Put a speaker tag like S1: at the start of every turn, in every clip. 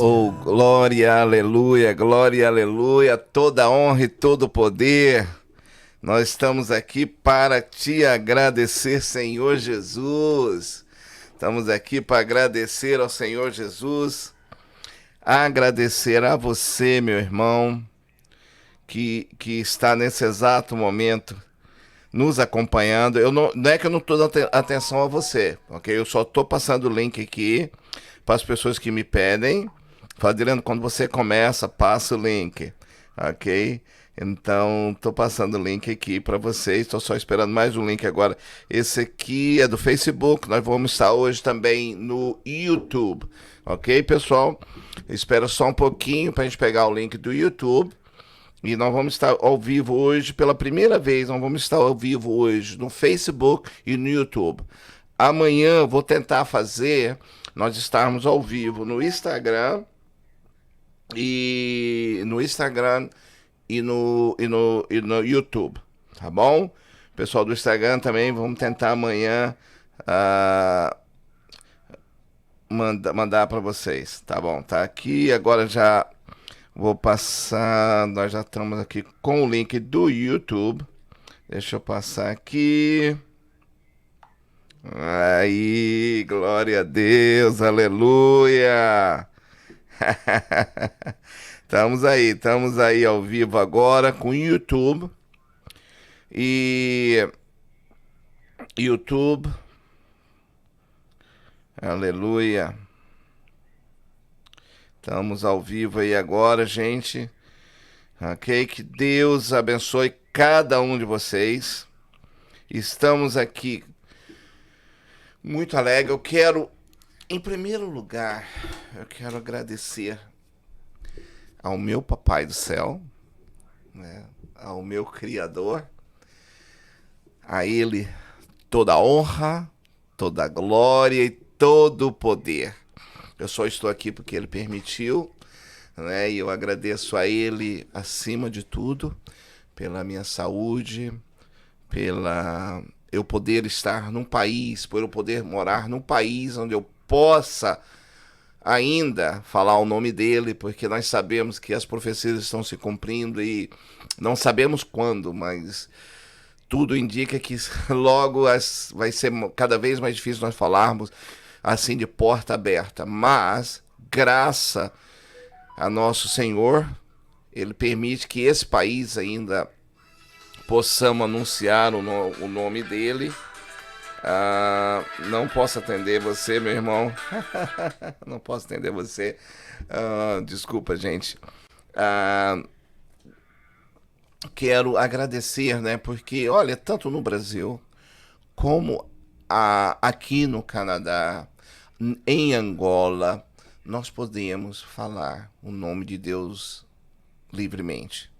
S1: Oh, glória, aleluia, toda honra e todo poder. Nós estamos aqui para te agradecer, Senhor Jesus. Estamos aqui para agradecer ao Senhor Jesus, agradecer a você, meu irmão, que está nesse exato momento nos acompanhando. Não é que eu não estou dando atenção a você, ok? Eu só estou passando o link aqui para as pessoas que me pedem. Fadileno, quando você começa, passa o link, ok? Então, estou passando o link aqui para vocês. Estou só esperando mais um link agora. Esse aqui é do Facebook. Nós vamos estar hoje também no YouTube, ok, pessoal? Espera só um pouquinho para a gente pegar o link do YouTube. E nós vamos estar ao vivo hoje, pela primeira vez, nós vamos estar ao vivo hoje no Facebook e no YouTube. Amanhã vou tentar fazer, nós estarmos ao vivo no Instagram e no YouTube, tá bom? Pessoal do Instagram também, vamos tentar amanhã mandar para vocês, tá bom? Tá aqui, agora já vou passar, nós já estamos aqui com o link do YouTube. Deixa eu passar aqui. Aí, glória a Deus, aleluia. Estamos aí ao vivo agora com o YouTube. E YouTube, aleluia. Estamos ao vivo aí agora, gente. Ok? Que Deus abençoe cada um de vocês. Estamos aqui muito alegre. Em primeiro lugar, eu quero agradecer ao meu Papai do Céu, né? Ao meu Criador. A Ele toda a honra, toda a glória e todo o poder. Eu só estou aqui porque Ele permitiu, né? E eu agradeço a Ele, acima de tudo, pela minha saúde, pela eu poder estar num país, por eu poder morar num país onde eu possa ainda falar o nome dele, porque nós sabemos que as profecias estão se cumprindo e não sabemos quando, mas tudo indica que logo vai ser cada vez mais difícil nós falarmos assim de porta aberta, mas graça a nosso Senhor, Ele permite que esse país ainda possamos anunciar o nome dele. Não posso atender você, meu irmão. Não posso atender você. Desculpa, gente. Quero agradecer, né? Porque, olha, tanto no Brasil como aqui no Canadá, em Angola, nós podemos falar o nome de Deus livremente.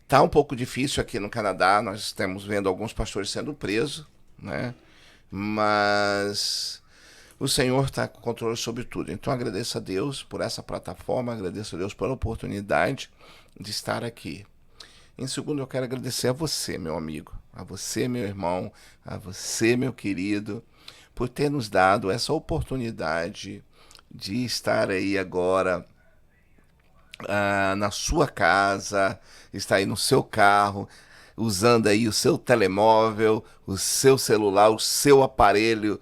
S1: Tá um pouco difícil aqui no Canadá, nós estamos vendo alguns pastores sendo presos, né? Mas o Senhor está com controle sobre tudo. Então agradeço a Deus por essa plataforma, agradeço a Deus pela oportunidade de estar aqui. Em segundo, eu quero agradecer a você, meu amigo, a você, meu irmão, a você, meu querido, por ter nos dado essa oportunidade de estar aí agora na sua casa, está aí no seu carro, usando aí o seu telemóvel, o seu celular, o seu aparelho,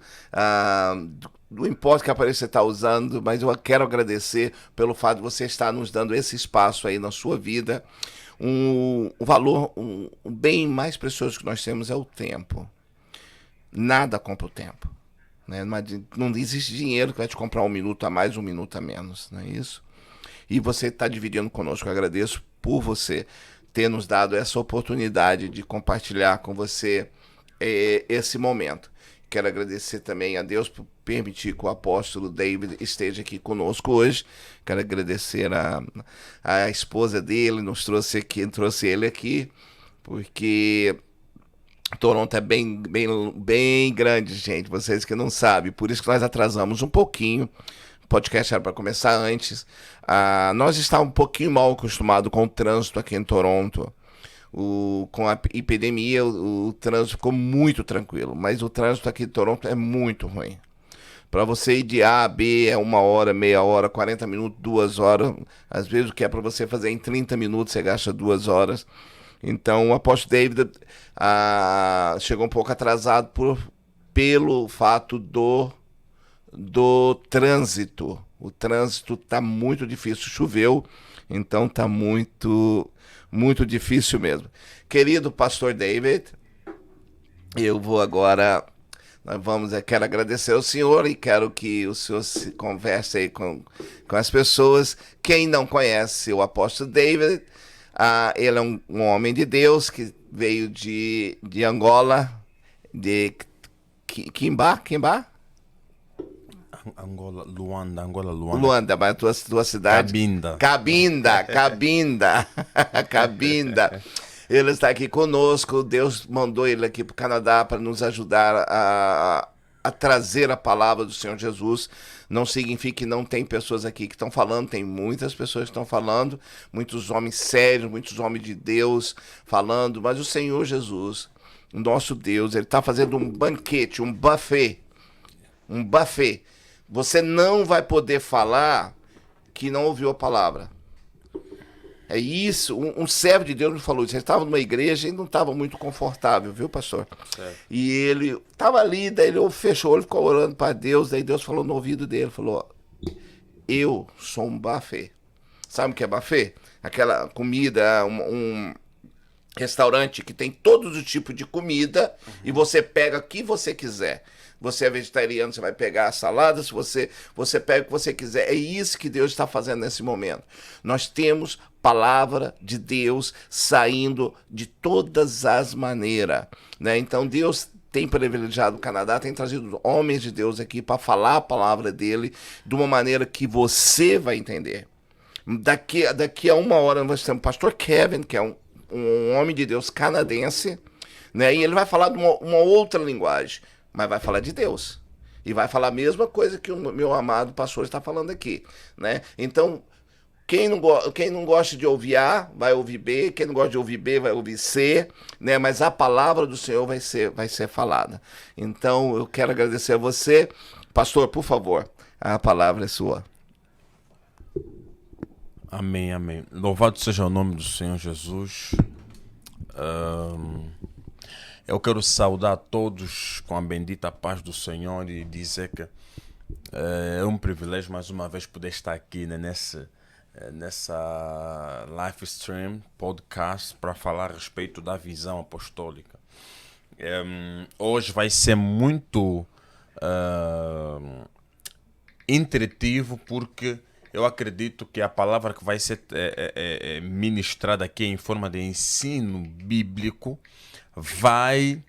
S1: não importa que aparelho você está usando, mas eu quero agradecer pelo fato de você estar nos dando esse espaço aí na sua vida. O valor, o bem mais precioso que nós temos é o tempo. Nada compra o tempo. Né? Não existe dinheiro que vai te comprar um minuto a mais, um minuto a menos, não é isso? E você está dividindo conosco. Eu agradeço por você ter nos dado essa oportunidade de compartilhar com você esse momento. Quero agradecer também a Deus por permitir que o apóstolo David esteja aqui conosco hoje. Quero agradecer a esposa dele, trouxe ele aqui, porque Toronto é bem grande, gente. Vocês que não sabem, por isso que nós atrasamos um pouquinho. O podcast era para começar antes. Nós estávamos um pouquinho mal acostumados com o trânsito aqui em Toronto. Com a epidemia, o trânsito ficou muito tranquilo, mas o trânsito aqui em Toronto é muito ruim. Para você ir de A a B é 1 hora, meia hora, 40 minutos, 2 horas. Às vezes o que é para você fazer em 30 minutos, você gasta 2 horas. Então o apóstolo David chegou um pouco atrasado pelo fato do trânsito. O trânsito está muito difícil. Choveu, então está muito, muito difícil mesmo. Querido pastor David, eu vou agora... quero agradecer ao senhor e quero que o senhor se converse aí com as pessoas. Quem não conhece o apóstolo David, ele é um homem de Deus que veio de Angola, de Quimba?
S2: Angola, Luanda.
S1: Luanda, mas tua cidade? Cabinda. Cabinda. Ele está aqui conosco. Deus mandou ele aqui para o Canadá para nos ajudar a trazer a palavra do Senhor Jesus. Não significa que não tem pessoas aqui que estão falando, tem muitas pessoas que estão falando, muitos homens sérios, muitos homens de Deus falando, mas o Senhor Jesus, o nosso Deus, ele está fazendo um banquete, um buffet. Um buffet. Você não vai poder falar que não ouviu a palavra. É isso, um servo de Deus me falou isso. Ele estava numa igreja e não estava muito confortável, viu, pastor? Certo. E ele estava ali, daí ele fechou o olho, ficou orando para Deus, daí Deus falou no ouvido dele, falou, eu sou um buffet. Sabe o que é buffet? Aquela comida, um restaurante que tem todos os tipos de comida e você pega o que você quiser. Você é vegetariano, você vai pegar a salada, se você pega o que você quiser. É isso que Deus está fazendo nesse momento. Nós temos palavra de Deus saindo de todas as maneiras, né? Então Deus tem privilegiado o Canadá, tem trazido homens de Deus aqui para falar a palavra dele de uma maneira que você vai entender. Daqui a 1 hora nós temos o pastor Kevin, que é um homem de Deus canadense, né? E ele vai falar de uma outra linguagem, mas vai falar de Deus. E vai falar a mesma coisa que o meu amado pastor está falando aqui, né? Então, quem não gosta de ouvir A, vai ouvir B. Quem não gosta de ouvir B, vai ouvir C, né? Mas a palavra do Senhor vai ser falada. Então, eu quero agradecer a você. Pastor, por favor, a palavra é sua.
S2: Amém, amém. Louvado seja o nome do Senhor Jesus. Eu quero saudar a todos com a bendita paz do Senhor e dizer que é um privilégio mais uma vez poder estar aqui, né, nessa live stream, podcast, para falar a respeito da visão apostólica. Hoje vai ser muito intuitivo, porque eu acredito que a palavra que vai ser ministrada aqui em forma de ensino bíblico vai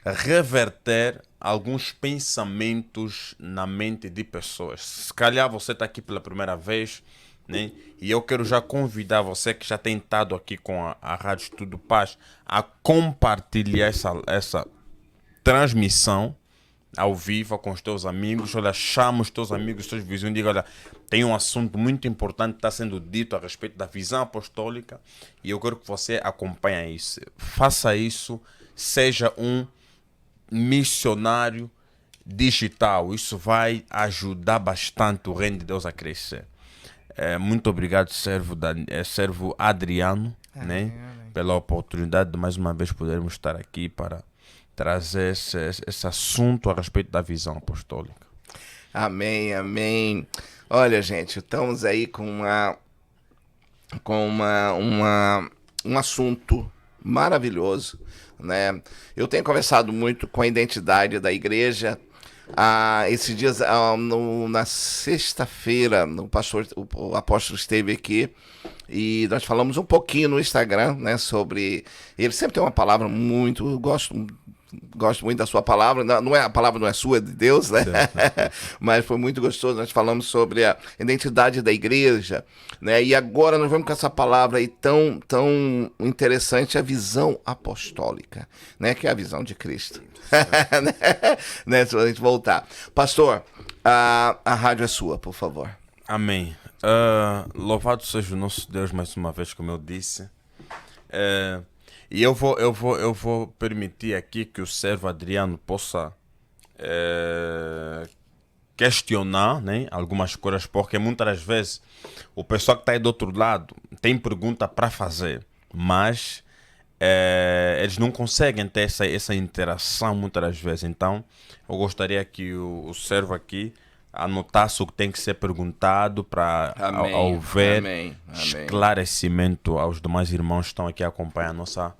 S2: reverter alguns pensamentos na mente de pessoas. Se calhar você está aqui pela primeira vez, né? E eu quero já convidar você que já tem estado aqui com a Rádio Tudo Paz a compartilhar essa transmissão ao vivo com os teus amigos. Olha, chama os teus amigos, os teus vizinhos e diga, olha, tem um assunto muito importante que está sendo dito a respeito da visão apostólica e eu quero que você acompanhe isso. Faça isso, seja um missionário digital. Isso vai ajudar bastante o reino de Deus a crescer. Muito obrigado, servo Adriano, né, pela oportunidade de mais uma vez podermos estar aqui para trazer esse assunto a respeito da visão apostólica.
S1: Amém, amém. Olha, gente, estamos aí com um assunto maravilhoso, né? Eu tenho conversado muito com a identidade da igreja. Esses dias, na sexta-feira, o apóstolo esteve aqui e nós falamos um pouquinho no Instagram, né, sobre... Ele sempre tem uma palavra muito... Eu gosto muito da sua palavra. A palavra não é sua, é de Deus, né? Mas foi muito gostoso. Nós falamos sobre a identidade da igreja, né? E agora nós vamos com essa palavra aí tão interessante, a visão apostólica, né? Que é a visão de Cristo. Né? Se a gente voltar. Pastor, a rádio é sua, por favor.
S2: Amém. Louvado seja o nosso Deus mais uma vez, como eu disse. E eu vou permitir aqui que o servo Adriano possa questionar, né, algumas coisas, porque muitas das vezes o pessoal que está aí do outro lado tem pergunta para fazer, mas eles não conseguem ter essa interação muitas das vezes. Então, eu gostaria que o servo aqui anotasse o que tem que ser perguntado para haver esclarecimento aos demais irmãos que estão aqui a acompanhar a nossa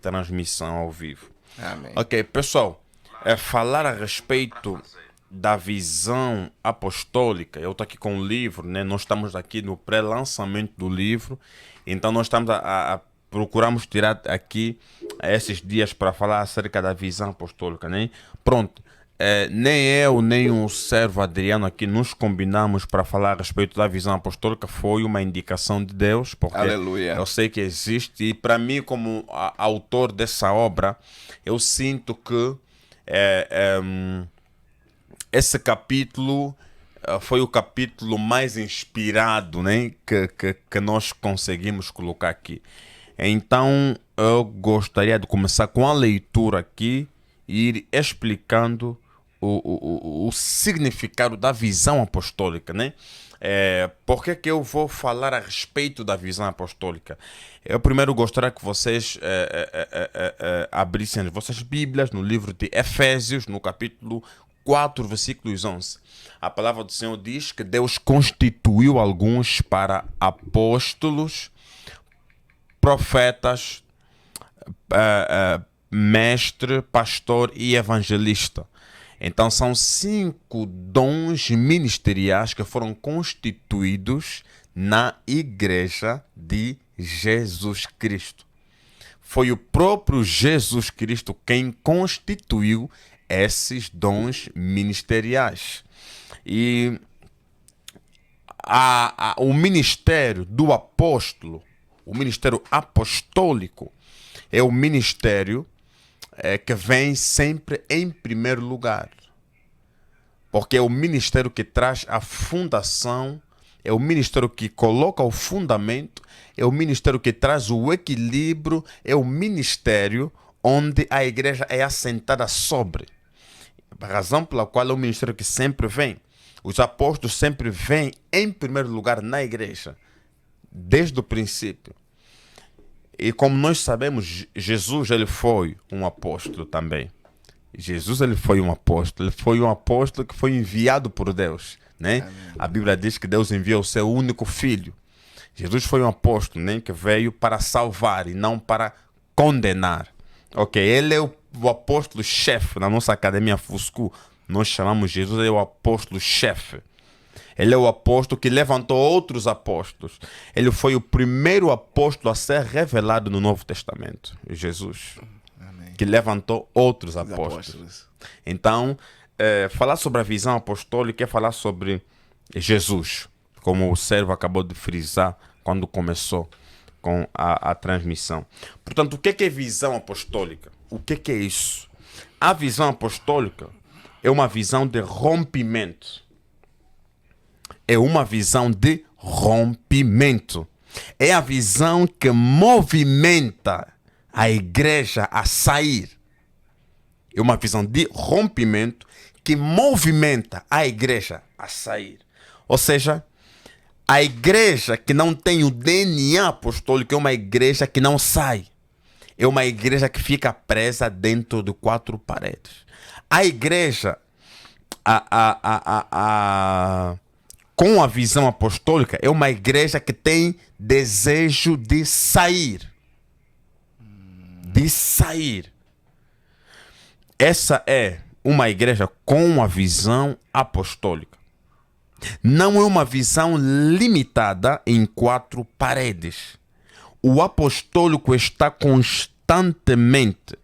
S2: transmissão ao vivo.
S1: Amém.
S2: Ok, pessoal, falar a respeito da visão apostólica. Eu estou aqui com o livro, né? Nós estamos aqui no pré-lançamento do livro, então nós estamos procuramos tirar aqui esses dias para falar acerca da visão apostólica, né? Pronto. Nem eu, nem o servo Adriano aqui nos combinamos para falar a respeito da visão apostólica. Foi uma indicação de Deus, porque
S1: Aleluia.
S2: Eu sei que existe. E para mim, como autor dessa obra, eu sinto que esse capítulo foi o capítulo mais inspirado, né, que nós conseguimos colocar aqui. Então, eu gostaria de começar com a leitura aqui e ir explicando o significado da visão apostólica, né? Por que eu vou falar a respeito da visão apostólica? Eu primeiro gostaria que vocês abrissem as vossas Bíblias no livro de Efésios, no capítulo 4, versículos 11. A palavra do Senhor diz que Deus constituiu alguns para apóstolos, profetas, mestre, pastor e evangelista. Então são 5 dons ministeriais que foram constituídos na igreja de Jesus Cristo. Foi o próprio Jesus Cristo quem constituiu esses dons ministeriais. E o ministério do apóstolo, o ministério apostólico, é o ministério que vem sempre em primeiro lugar. Porque é o ministério que traz a fundação, é o ministério que coloca o fundamento, é o ministério que traz o equilíbrio, é o ministério onde a igreja é assentada sobre. A razão pela qual é o ministério que sempre vem. Os apóstolos sempre vêm em primeiro lugar na igreja, desde o princípio. E como nós sabemos, Jesus ele foi um apóstolo também. Jesus ele foi um apóstolo que foi enviado por Deus, né? A Bíblia diz que Deus enviou o seu único filho. Jesus foi um apóstolo, né, que veio para salvar e não para condenar. Ok, ele é o apóstolo-chefe. Na nossa academia Fuscu, nós chamamos Jesus, ele é o apóstolo-chefe. Ele é o apóstolo que levantou outros apóstolos. Ele foi o primeiro apóstolo a ser revelado no Novo Testamento. Jesus. Amém. Que levantou outros apóstolos. Então, falar sobre a visão apostólica é falar sobre Jesus. Como o servo acabou de frisar quando começou com a transmissão. Portanto, o que é visão apostólica? O que é isso? A visão apostólica é uma visão de rompimento. É uma visão de rompimento. É a visão que movimenta a igreja a sair. É uma visão de rompimento que movimenta a igreja a sair. Ou seja, a igreja que não tem o DNA apostólico é uma igreja que não sai. É uma igreja que fica presa dentro de 4 paredes. A igreja com a visão apostólica é uma igreja que tem desejo de sair. De sair. Essa é uma igreja com a visão apostólica. Não é uma visão limitada em 4 paredes. O apostólico está constantemente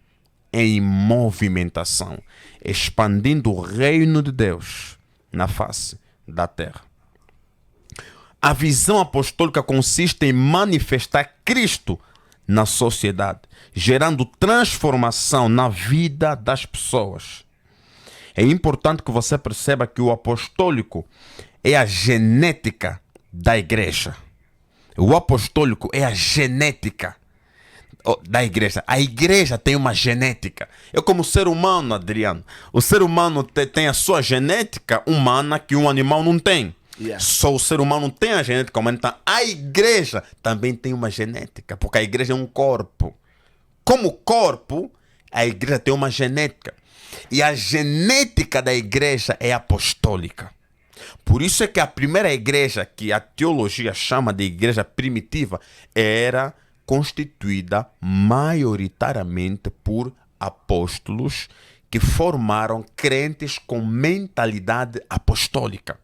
S2: em movimentação, expandindo o reino de Deus na face da terra. A visão apostólica consiste em manifestar Cristo na sociedade, gerando transformação na vida das pessoas. É importante que você perceba que o apostólico é a genética da igreja. O apostólico é a genética da igreja. A igreja tem uma genética. Eu como ser humano, Adriano, o ser humano tem a sua genética humana que um animal não tem.
S1: Yeah.
S2: Só o ser humano tem a genética humana. Então a igreja também tem uma genética, porque a igreja é um corpo. Como corpo, a igreja tem uma genética. E a genética da igreja é apostólica. Por isso é que a primeira igreja, que a teologia chama de igreja primitiva, era constituída maioritariamente por apóstolos que formaram crentes com mentalidade apostólica.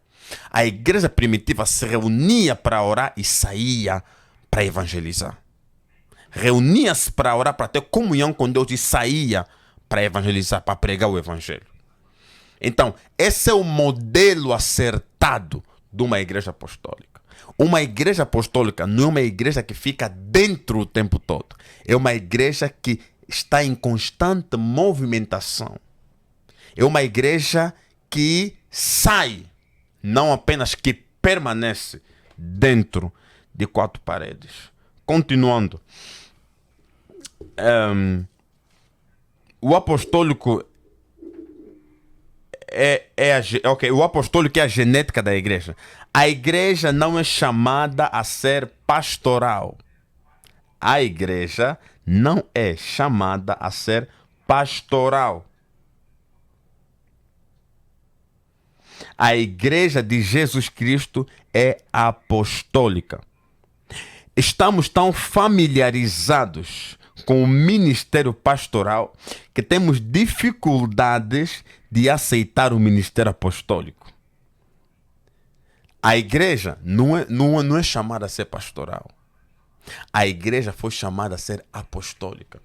S2: A igreja primitiva se reunia para orar e saía para evangelizar. Reunia-se para orar, para ter comunhão com Deus e saía para evangelizar, para pregar o evangelho. Então, esse é o modelo acertado de uma igreja apostólica. Uma igreja apostólica não é uma igreja que fica dentro o tempo todo. É uma igreja que está em constante movimentação. É uma igreja que sai, não apenas que permanece dentro de quatro paredes. Continuando. O apostólico o apostólico é a genética da igreja. A igreja não é chamada a ser pastoral. A igreja não é chamada a ser pastoral. A igreja de Jesus Cristo é apostólica. Estamos tão familiarizados com o ministério pastoral que temos dificuldades de aceitar o ministério apostólico. A igreja não é chamada a ser pastoral. A igreja foi chamada a ser apostólica.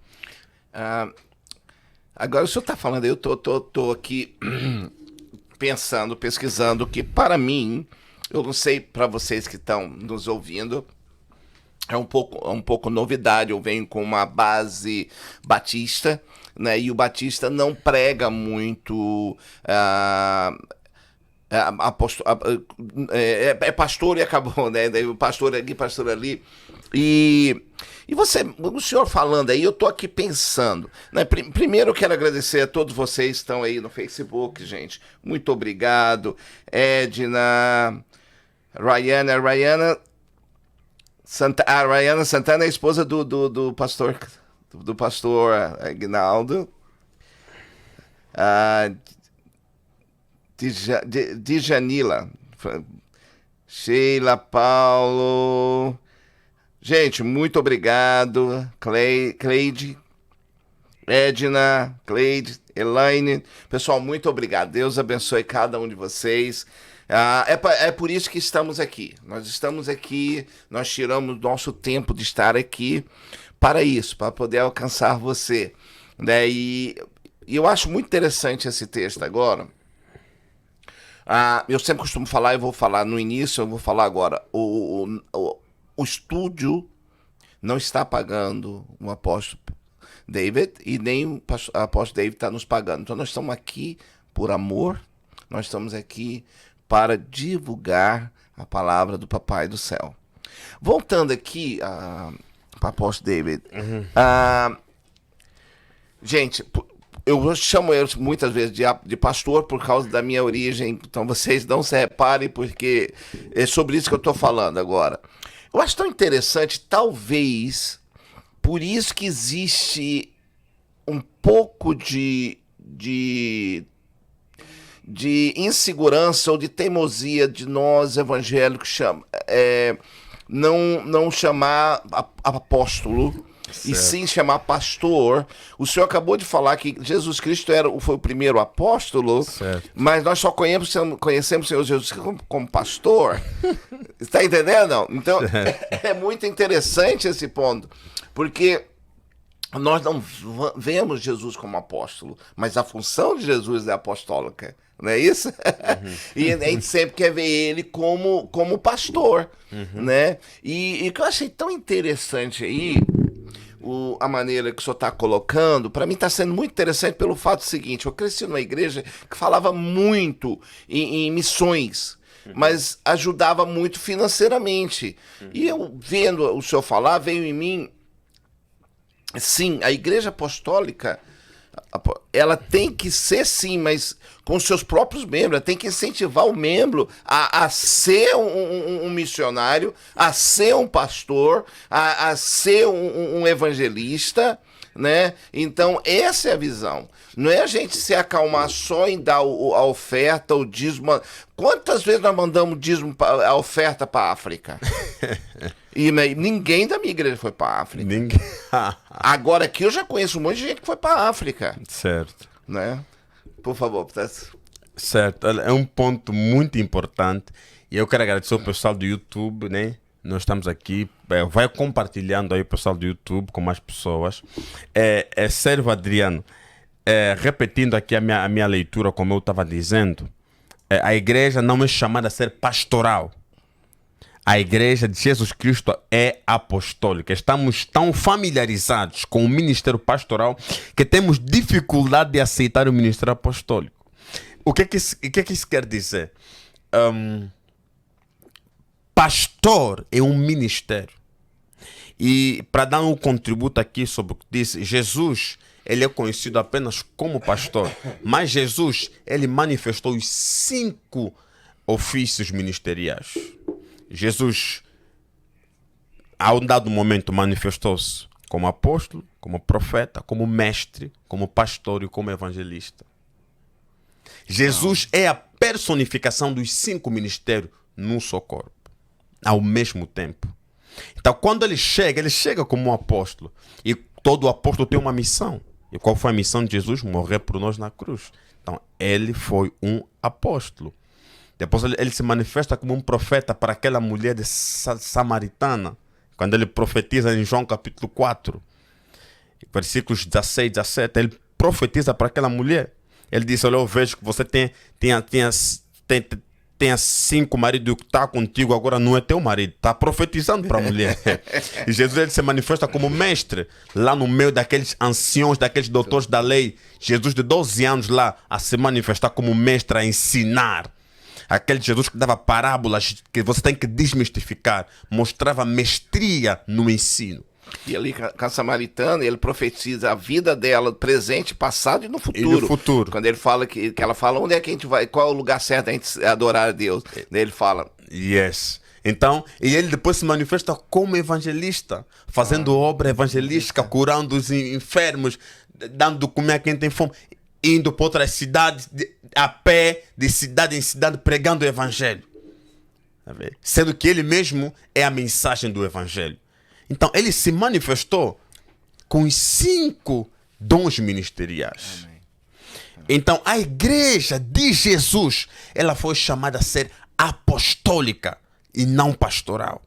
S1: Agora o senhor está falando, eu tô aqui pensando, pesquisando, que para mim, eu não sei para vocês que estão nos ouvindo, é um pouco novidade. Eu venho com uma base batista, né? E o batista não prega muito é pastor e acabou, né? Daí o pastor aqui, pastor ali. E o senhor falando aí, eu tô aqui pensando, né? Primeiro eu quero agradecer a todos vocês que estão aí no Facebook, gente. Muito obrigado. Edna, Rayana Santana é a esposa do pastor Aguinaldo. Djanila, Sheila, Paulo. Gente, muito obrigado. Cleide, Edna, Cleide, Elaine. Pessoal, muito obrigado. Deus abençoe cada um de vocês. É por isso que estamos aqui. Nós estamos aqui, nós tiramos nosso tempo de estar aqui para isso, para poder alcançar você. Né? E eu acho muito interessante esse texto agora. Eu sempre costumo falar, eu vou falar no início, eu vou falar agora. O estúdio não está pagando o apóstolo David e nem o apóstolo David está nos pagando. Então nós estamos aqui por amor, nós estamos aqui para divulgar a palavra do Papai do Céu. Voltando aqui para o apóstolo David. Gente, eu chamo eles muitas vezes de pastor por causa da minha origem, então vocês não se reparem, porque é sobre isso que eu estou falando agora. Eu acho tão interessante, talvez, por isso que existe um pouco de insegurança ou de teimosia de nós evangélicos não chamar apóstolo, certo, e sim chamar pastor. O senhor acabou de falar que Jesus Cristo foi o primeiro apóstolo, certo, mas nós só conhecemos o Senhor Jesus como pastor. Está entendendo? Não? Então, é muito interessante esse ponto, porque nós não vemos Jesus como apóstolo, mas a função de Jesus é apostólica. Não é isso? E a gente sempre quer ver ele como pastor, né? E o que eu achei tão interessante aí, a maneira que o senhor está colocando, para mim está sendo muito interessante pelo fato seguinte: eu cresci numa igreja que falava muito em missões, mas ajudava muito financeiramente. E eu, vendo o senhor falar, veio em mim sim, a igreja apostólica, ela tem que ser sim, mas com seus próprios membros, ela tem que incentivar o membro a ser um missionário, a ser um pastor, a ser um evangelista, né? Então, essa é a visão. Não é a gente se acalmar só em dar a oferta, o dízimo. Quantas vezes nós mandamos dízimo, a oferta para a África? E ninguém da minha igreja foi para a África.
S2: Ninguém.
S1: Agora aqui eu já conheço um monte de gente que foi para a África,
S2: Certo.
S1: né? Por favor,
S2: Certo. É um ponto muito importante. E eu quero agradecer ao pessoal do YouTube, né? Nós estamos aqui. Vai compartilhando aí o pessoal do YouTube com mais pessoas. Sérgio Adriano, repetindo aqui a minha leitura, como eu estava dizendo, a igreja não é chamada a ser pastoral. A igreja de Jesus Cristo é apostólica. Estamos tão familiarizados com o ministério pastoral que temos dificuldade de aceitar o ministério apostólico. O que é que isso quer dizer? Pastor é um ministério. E para dar um contributo aqui sobre o que disse, Jesus, ele é conhecido apenas como pastor. Mas Jesus, ele manifestou os 5 ofícios ministeriais. Jesus, a um dado momento, manifestou-se como apóstolo, como profeta, como mestre, como pastor e como evangelista. Jesus é a personificação dos 5 ministérios num só corpo, ao mesmo tempo. Então, quando ele chega como um apóstolo. E todo apóstolo tem uma missão. E qual foi a missão de Jesus? Morrer por nós na cruz. Então, ele foi um apóstolo. Depois ele se manifesta como um profeta para aquela mulher samaritana, quando ele profetiza em João capítulo 4, versículos 16, 17, ele profetiza para aquela mulher. Ele diz: olha, eu vejo que você tem 5 maridos que está contigo, agora não é teu marido. Está profetizando para a mulher. E Jesus, ele se manifesta como mestre, lá no meio daqueles anciãos, daqueles doutores da lei. Jesus de 12 anos lá, a se manifestar como mestre, a ensinar. Aquele Jesus que dava parábolas que você tem que desmistificar, mostrava mestria no ensino.
S1: E ali com a samaritana, ele profetiza a vida dela, presente, passado e no futuro.
S2: E no futuro.
S1: Quando ele fala que ela fala, onde é que a gente vai, qual é o lugar certo da gente adorar a Deus? Daí ele fala.
S2: Yes. Então, e ele depois se manifesta como evangelista, fazendo obra evangelística, curando os enfermos, dando de comer a quem tem fome, indo para outras cidades, a pé, de cidade em cidade, pregando o evangelho. Sendo que ele mesmo é a mensagem do evangelho. Então, ele se manifestou com os 5 dons ministeriais. Amém. Então, a igreja de Jesus, ela foi chamada a ser apostólica e não pastoral.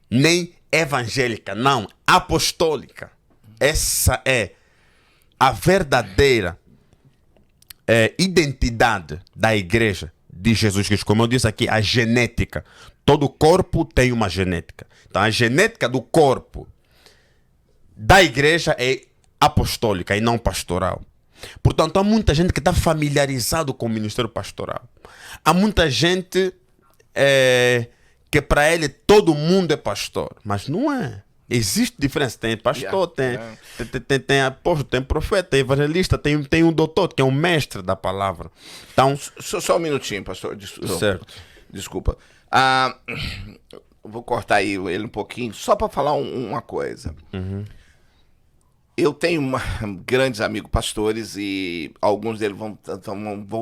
S2: Nem evangélica, não, apostólica. Essa é a verdadeira identidade da igreja de Jesus Cristo. Como eu disse aqui, a genética. Todo corpo tem uma genética. Então, a genética do corpo da igreja é apostólica e não pastoral. Portanto, há muita gente que está familiarizado com o ministério pastoral. Há muita gente que para ele todo mundo é pastor. Mas não é. Existe diferença. Tem pastor, tem apóstolo, tem profeta, tem evangelista, tem um doutor, que é um mestre da palavra. Então,
S1: só um minutinho, pastor.
S2: Certo.
S1: Desculpa. Vou cortar aí ele um pouquinho, só para falar uma coisa.
S2: Uhum.
S1: Eu tenho grandes amigos pastores e alguns deles vão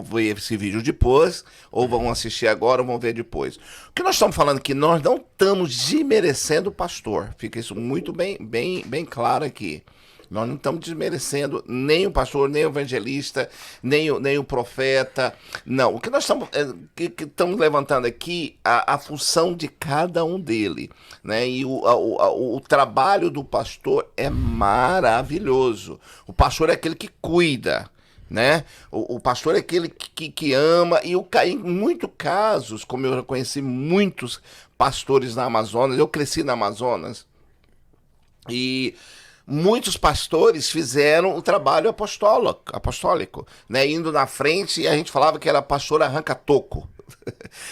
S1: ver esse vídeo depois, ou vão assistir agora, ou vão ver depois. O que nós estamos falando aqui, nós não estamos desmerecendo o pastor. Fica isso muito bem claro aqui. Nós não estamos desmerecendo nem o pastor, nem o evangelista, nem o profeta. Não, o que nós estamos levantando aqui, a função de cada um dele, né? E o trabalho do pastor é maravilhoso. O pastor é aquele que cuida, né? O pastor é aquele que ama. E em muitos casos, como eu já conheci muitos pastores na Amazonas, eu cresci na Amazonas, e muitos pastores fizeram o trabalho apostólico, né? Indo na frente, e a gente falava que era pastor arranca-toco.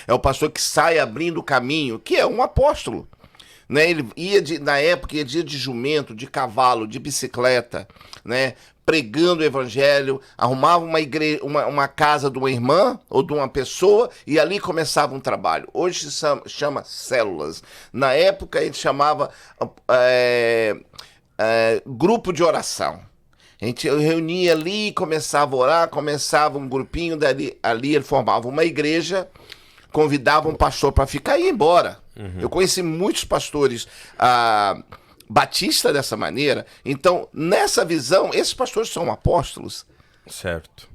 S1: É o pastor que sai abrindo o caminho, que é um apóstolo, né? Ele ia na época ia de jumento, de cavalo, de bicicleta, né? Pregando o evangelho, arrumava uma igreja, uma casa de uma irmã ou de uma pessoa e ali começava um trabalho. Hoje se chama células. Na época ele chamava grupo de oração. A gente reunia ali, começava a orar, começava um grupinho, ali ele formava uma igreja, convidava um pastor para ficar e ir embora. Eu conheci muitos pastores batista dessa maneira. Então, nessa visão, esses pastores são apóstolos.
S2: Certo.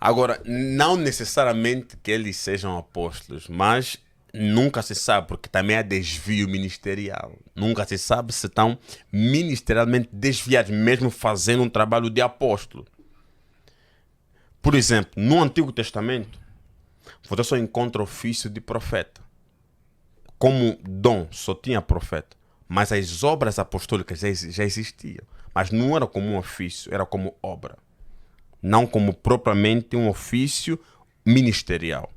S2: Agora, não necessariamente que eles sejam apóstolos, mas nunca se sabe, porque também há desvio ministerial. Nunca se sabe se estão ministerialmente desviados, mesmo fazendo um trabalho de apóstolo. Por exemplo, no Antigo Testamento, você só encontra ofício de profeta. Como dom, só tinha profeta. Mas as obras apostólicas já existiam. Mas não era como um ofício, era como obra. Não como propriamente um ofício ministerial.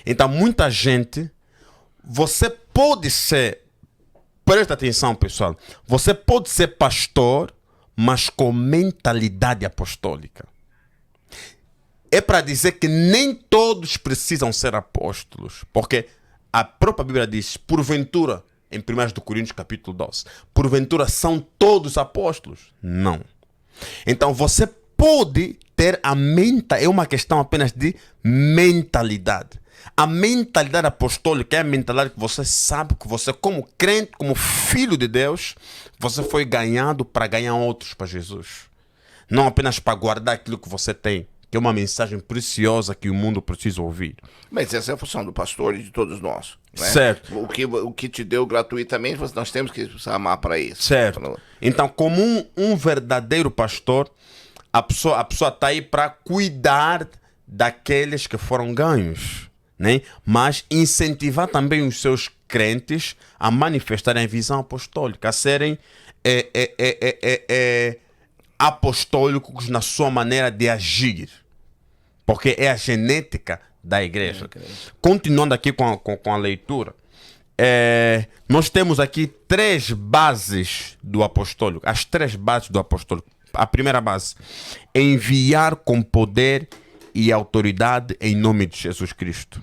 S2: Então, muita gente... Você pode ser... Presta atenção, pessoal. Você pode ser pastor, mas com mentalidade apostólica. É para dizer que nem todos precisam ser apóstolos. Porque a própria Bíblia diz, porventura... Em 1 Coríntios capítulo 12. Porventura são todos apóstolos? Não. Então você pode ter a mente, é uma questão apenas de mentalidade. A mentalidade apostólica é a mentalidade que você sabe que você, como crente, como filho de Deus, você foi ganhado para ganhar outros para Jesus. Não apenas para guardar aquilo que você tem, que é uma mensagem preciosa que o mundo precisa ouvir.
S1: Mas essa é a função do pastor e de todos nós. Né?
S2: Certo.
S1: O que te deu gratuitamente, nós temos que amar para isso.
S2: Certo. Então, como um verdadeiro pastor, a pessoa está aí para cuidar daqueles que foram ganhos, né? Mas incentivar também os seus crentes a manifestarem a visão apostólica, a serem apostólicos na sua maneira de agir. Porque é a genética da igreja. Continuando aqui com a leitura, nós temos aqui 3 bases do apostólico. As 3 bases do apostólico. A primeira base, enviar com poder e autoridade em nome de Jesus Cristo.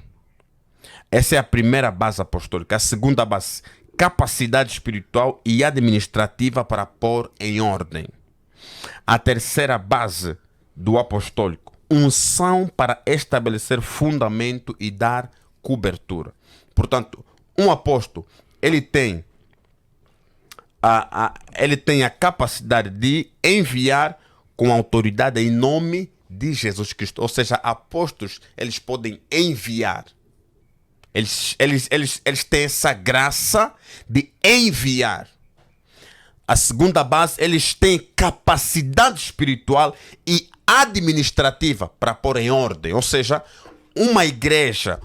S2: Essa é a primeira base apostólica. A segunda base, capacidade espiritual e administrativa para pôr em ordem. A terceira base do apostólico, unção para estabelecer fundamento e dar cobertura. Portanto, um apóstolo, ele tem a capacidade de enviar com autoridade em nome de Jesus Cristo. Ou seja, apóstolos, eles podem enviar. Eles têm essa graça de enviar. A segunda base, eles têm capacidade espiritual e administrativa para pôr em ordem. Ou seja, uma igreja,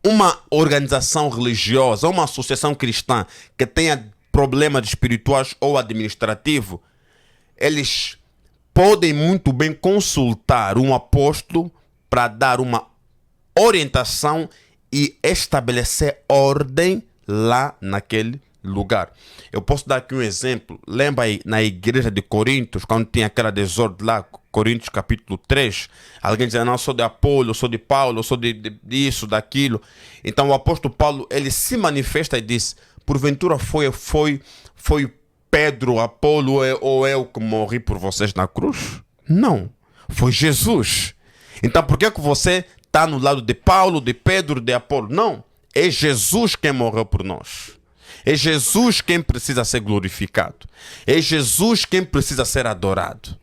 S2: uma organização religiosa, uma associação cristã que tenha problemas espirituais ou administrativos, eles podem muito bem consultar um apóstolo para dar uma orientação e estabelecer ordem lá naquele lugar. Eu posso dar aqui um exemplo. Lembra aí na igreja de Coríntios, quando tinha aquela desordem lá, Coríntios capítulo 3, alguém dizia, não, eu sou de Apolo, eu sou de Paulo, eu sou disso, daquilo. Então o apóstolo Paulo, ele se manifesta e diz, porventura foi Pedro, Apolo ou eu que morri por vocês na cruz? Não, foi Jesus. Então por que você está no lado de Paulo, de Pedro, de Apolo? Não, é Jesus quem morreu por nós. É Jesus quem precisa ser glorificado. É Jesus quem precisa ser adorado.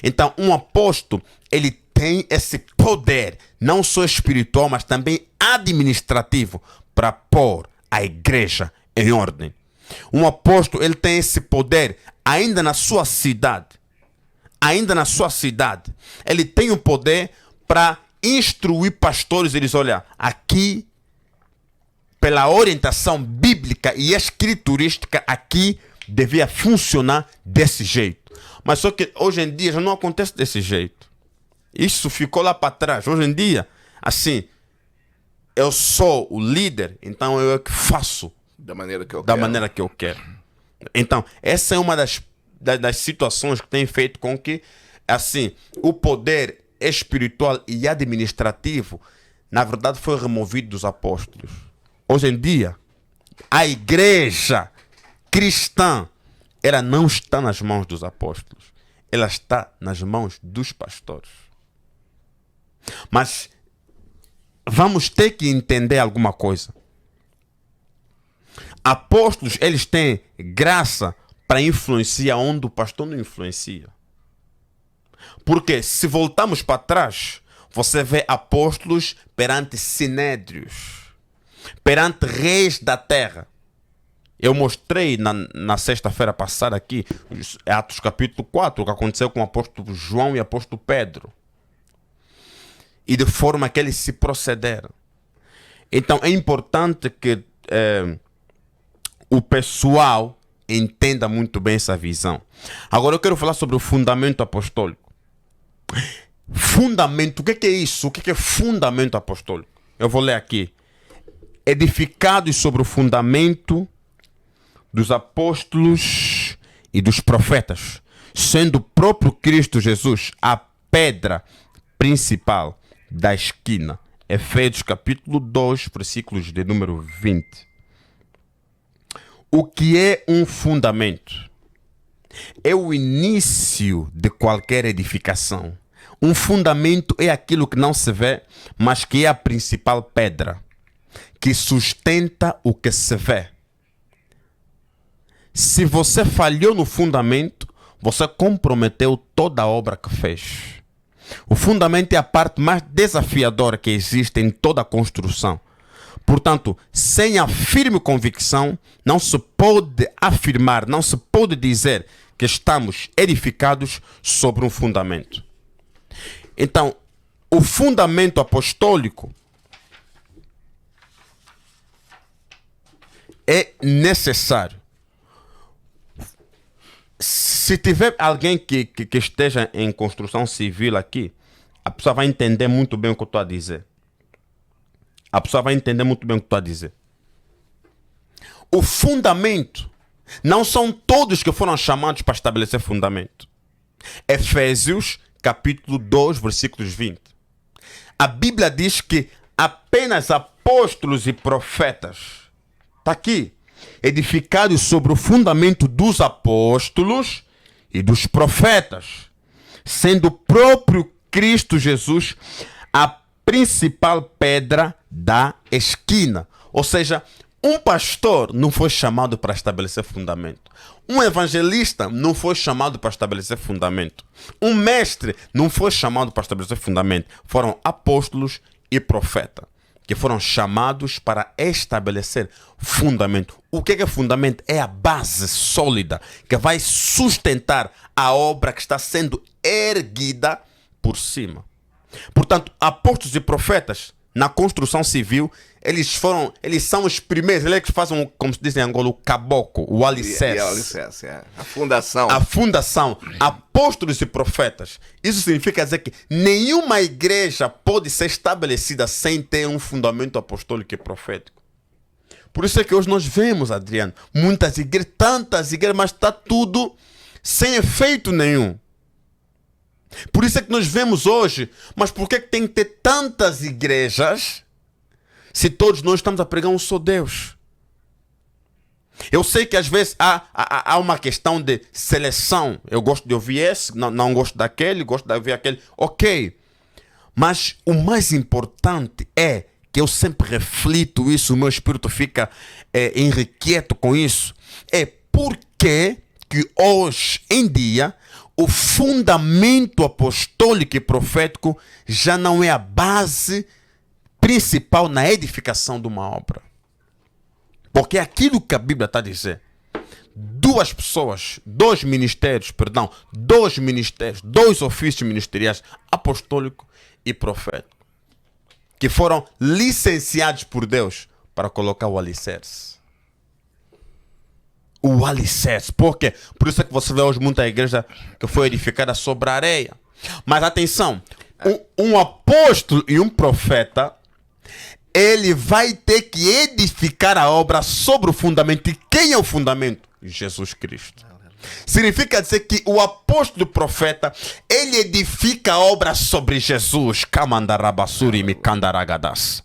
S2: Então, um apóstolo, ele tem esse poder, não só espiritual, mas também administrativo, para pôr a igreja em ordem. Um apóstolo, ele tem esse poder ainda na sua cidade. Ainda na sua cidade. Ele tem o poder para instruir pastores. Eles, olha, aqui, pela orientação bíblica e escriturística, aqui devia funcionar desse jeito. Mas só que hoje em dia já não acontece desse jeito. Isso ficou lá para trás. Hoje em dia, assim, eu sou o líder, então eu é que faço
S1: Da maneira que eu
S2: da
S1: quero.
S2: maneira que eu quero. Então, essa é uma das situações que tem feito com que, assim, o poder espiritual e administrativo, na verdade, foi removido dos apóstolos. Hoje em dia, a igreja cristã, ela não está nas mãos dos apóstolos. Ela está nas mãos dos pastores. Mas vamos ter que entender alguma coisa. Apóstolos, eles têm graça para influenciar onde o pastor não influencia. Porque se voltarmos para trás, você vê apóstolos perante sinédrios, perante reis da terra. Eu mostrei na sexta-feira passada aqui, Atos capítulo 4, o que aconteceu com o apóstolo João e o apóstolo Pedro. E de forma que eles se procederam. Então é importante que o pessoal entenda muito bem essa visão. Agora eu quero falar sobre o fundamento apostólico. Fundamento, o que é isso? O que é fundamento apostólico? Eu vou ler aqui. Edificados sobre o fundamento dos apóstolos e dos profetas, sendo o próprio Cristo Jesus a pedra principal da esquina. Efésios capítulo 2, versículos de número 20. O que é um fundamento? É o início de qualquer edificação. Um fundamento é aquilo que não se vê, mas que é a principal pedra, que sustenta o que se vê. Se você falhou no fundamento, você comprometeu toda a obra que fez. O fundamento é a parte mais desafiadora que existe em toda a construção. Portanto, sem a firme convicção, não se pode afirmar, não se pode dizer que estamos edificados sobre um fundamento. Então, o fundamento apostólico é necessário. Se tiver alguém que esteja em construção civil aqui, a pessoa vai entender muito bem o que eu estou a dizer. A pessoa vai entender muito bem o que eu estou a dizer. O fundamento, não são todos que foram chamados para estabelecer fundamento. Efésios capítulo 2, versículos 20. A Bíblia diz que apenas apóstolos e profetas, está aqui, edificados sobre o fundamento dos apóstolos e dos profetas, sendo o próprio Cristo Jesus a principal pedra da esquina. Ou seja, um pastor não foi chamado para estabelecer fundamento. Um evangelista não foi chamado para estabelecer fundamento. Um mestre não foi chamado para estabelecer fundamento. Foram apóstolos e profetas que foram chamados para estabelecer fundamento. O que é fundamento? É a base sólida que vai sustentar a obra que está sendo erguida por cima. Portanto, apóstolos e profetas na construção civil, eles são os primeiros, eles fazem, como se diz em Angola, o caboclo, o alicerce.
S1: O alicerce, é. A fundação.
S2: A fundação. Apóstolos e profetas. Isso significa dizer que nenhuma igreja pode ser estabelecida sem ter um fundamento apostólico e profético. Por isso é que hoje nós vemos, Adriano, muitas igrejas, tantas igrejas, mas está tudo sem efeito nenhum. Por isso é que nós vemos hoje, mas por que tem que ter tantas igrejas se todos nós estamos a pregar um só Deus? Eu sei que às vezes há uma questão de seleção. Eu gosto de ouvir esse, não gosto daquele, gosto de ouvir aquele. Ok. Mas o mais importante é que eu sempre reflito isso, o meu espírito fica inquieto com isso. É porque que hoje em dia o fundamento apostólico e profético já não é a base principal na edificação de uma obra. Porque é aquilo que a Bíblia está a dizer. Dois ofícios ministeriais, apostólico e profético, que foram licenciados por Deus para colocar o alicerce. O alicerce. Por quê? Por isso é que você vê hoje muita igreja que foi edificada sobre a areia. Mas atenção, um apóstolo e um profeta, ele vai ter que edificar a obra sobre o fundamento. E quem é o fundamento? Jesus Cristo. Significa dizer que o apóstolo e profeta, ele edifica a obra sobre Jesus. Kamandarabassuri mikandaragadas.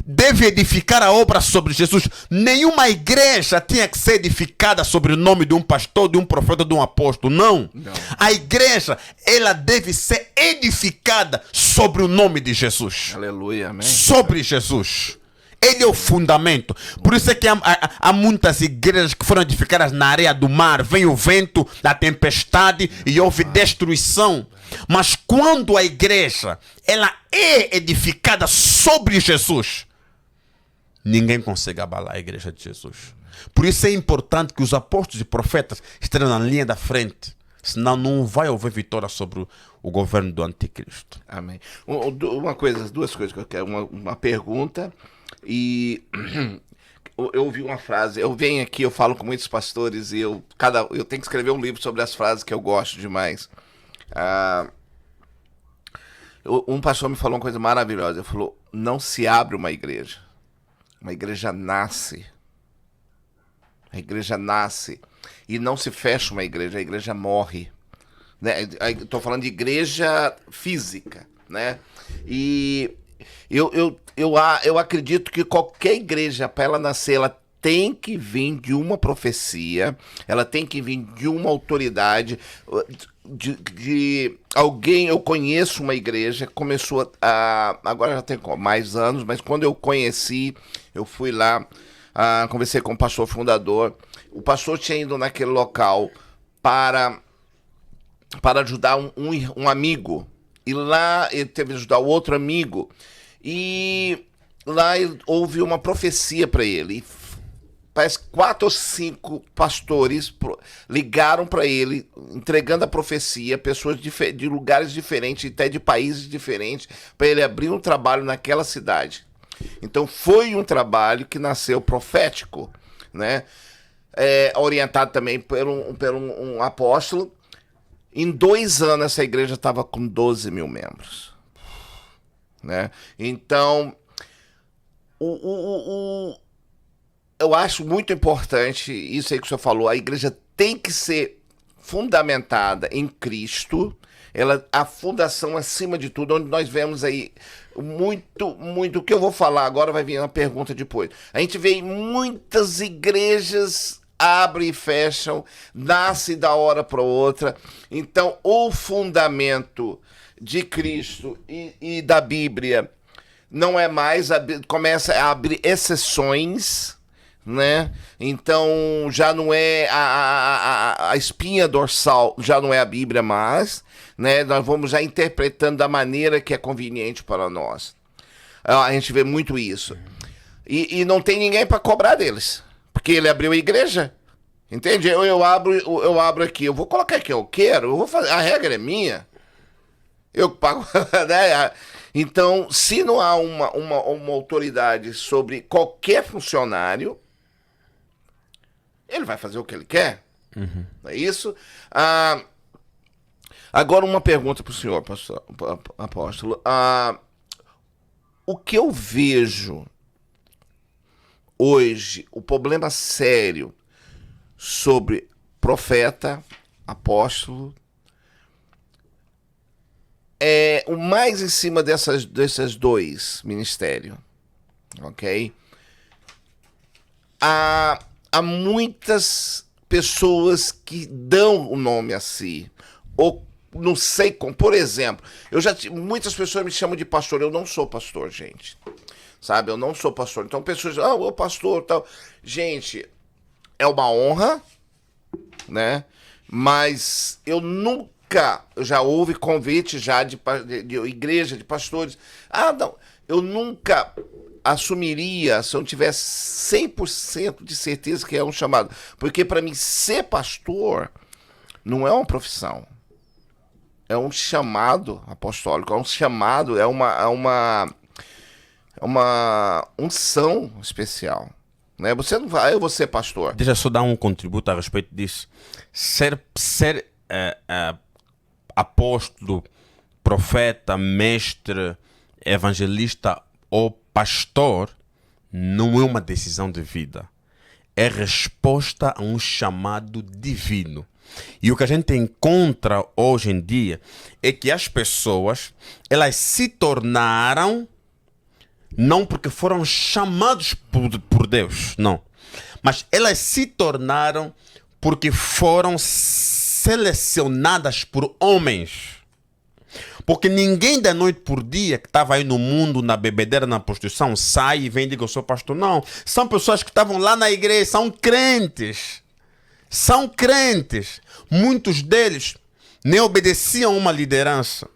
S2: Deve edificar a obra sobre Jesus. Nenhuma igreja tinha que ser edificada sobre o nome de um pastor, de um profeta, de um apóstolo. Não. A igreja, ela deve ser edificada sobre o nome de Jesus.
S1: Aleluia, amém.
S2: Sobre Jesus. Ele é o fundamento. Por isso é que há muitas igrejas que foram edificadas na areia do mar. Vem o vento, a tempestade e houve destruição. Mas quando a igreja ela é edificada sobre Jesus, ninguém consegue abalar a igreja de Jesus. Por isso é importante que os apóstolos e profetas estejam na linha da frente. Senão não vai haver vitória sobre o governo do anticristo.
S1: Amém. Duas coisas que eu quero. Uma pergunta e eu ouvi uma frase. Eu venho aqui, eu falo com muitos pastores e eu tenho que escrever um livro sobre as frases que eu gosto demais. Um pastor me falou uma coisa maravilhosa. Ele falou: não se abre uma igreja nasce. A igreja nasce. E não se fecha uma igreja, a igreja morre. Né? Estou falando de igreja física, né? E eu acredito que qualquer igreja, para ela nascer, ela tem que vir de uma profecia, ela tem que vir de uma autoridade, de alguém. Eu conheço uma igreja, começou agora já tem mais anos, mas quando eu conheci, eu fui lá, conversei com o pastor fundador. O pastor tinha ido naquele local para ajudar um amigo. E lá ele teve que ajudar o outro amigo. E lá houve uma profecia para ele. E parece 4 ou 5 pastores ligaram para ele, entregando a profecia, pessoas de lugares diferentes, até de países diferentes, para ele abrir um trabalho naquela cidade. Então foi um trabalho que nasceu profético, né? Orientado também por um apóstolo. Em 2 anos essa igreja estava com 12 mil membros, né? Então eu acho muito importante isso aí que o senhor falou. A igreja tem que ser fundamentada em Cristo. A fundação acima de tudo, onde nós vemos aí muito, o que eu vou falar agora vai vir uma pergunta depois. A gente vê muitas igrejas abrem e fecham, nasce da hora para outra. Então, o fundamento de Cristo e da Bíblia não é mais, começa a abrir exceções, né? Então, já não é a espinha dorsal, já não é a Bíblia mais, né? Nós vamos já interpretando da maneira que é conveniente para nós. A gente vê muito isso. E não tem ninguém para cobrar deles. Porque ele abriu a igreja, entende? Eu abro aqui, eu vou colocar aqui, eu quero, eu vou fazer, a regra é minha, eu pago, né? Então, se não há uma autoridade sobre qualquer funcionário, ele vai fazer o que ele quer, não é isso? Agora uma pergunta para o senhor, apóstolo. O que eu vejo hoje, o problema sério sobre profeta, apóstolo, é o mais em cima desses 2 ministérios, ok? Há muitas pessoas que dão o nome a si, ou não sei como. Por exemplo, muitas pessoas me chamam de pastor. Eu não sou pastor, gente. Sabe, eu não sou pastor. Então pessoas dizem, o pastor tal. Gente, é uma honra, né? Mas eu já houve convite já de igreja, de pastores. Não, eu nunca assumiria se eu tivesse 100% de certeza que é um chamado. Porque para mim ser pastor não é uma profissão. É um chamado apostólico, é um chamado, é uma unção especial, né? Você não vai, eu vou ser pastor.
S2: Deixa eu só dar um contributo a respeito disso. Ser apóstolo, profeta, mestre, evangelista ou pastor não é uma decisão de vida. É resposta a um chamado divino. E o que a gente encontra hoje em dia é que as pessoas, elas se tornaram, não porque foram chamados por Deus, não. Mas elas se tornaram porque foram selecionadas por homens. Porque ninguém da noite por dia que estava aí no mundo, na bebedeira, na prostituição, sai e vem e diz: eu sou pastor. Não. São pessoas que estavam lá na igreja, são crentes. São crentes. Muitos deles nem obedeciam a uma liderança.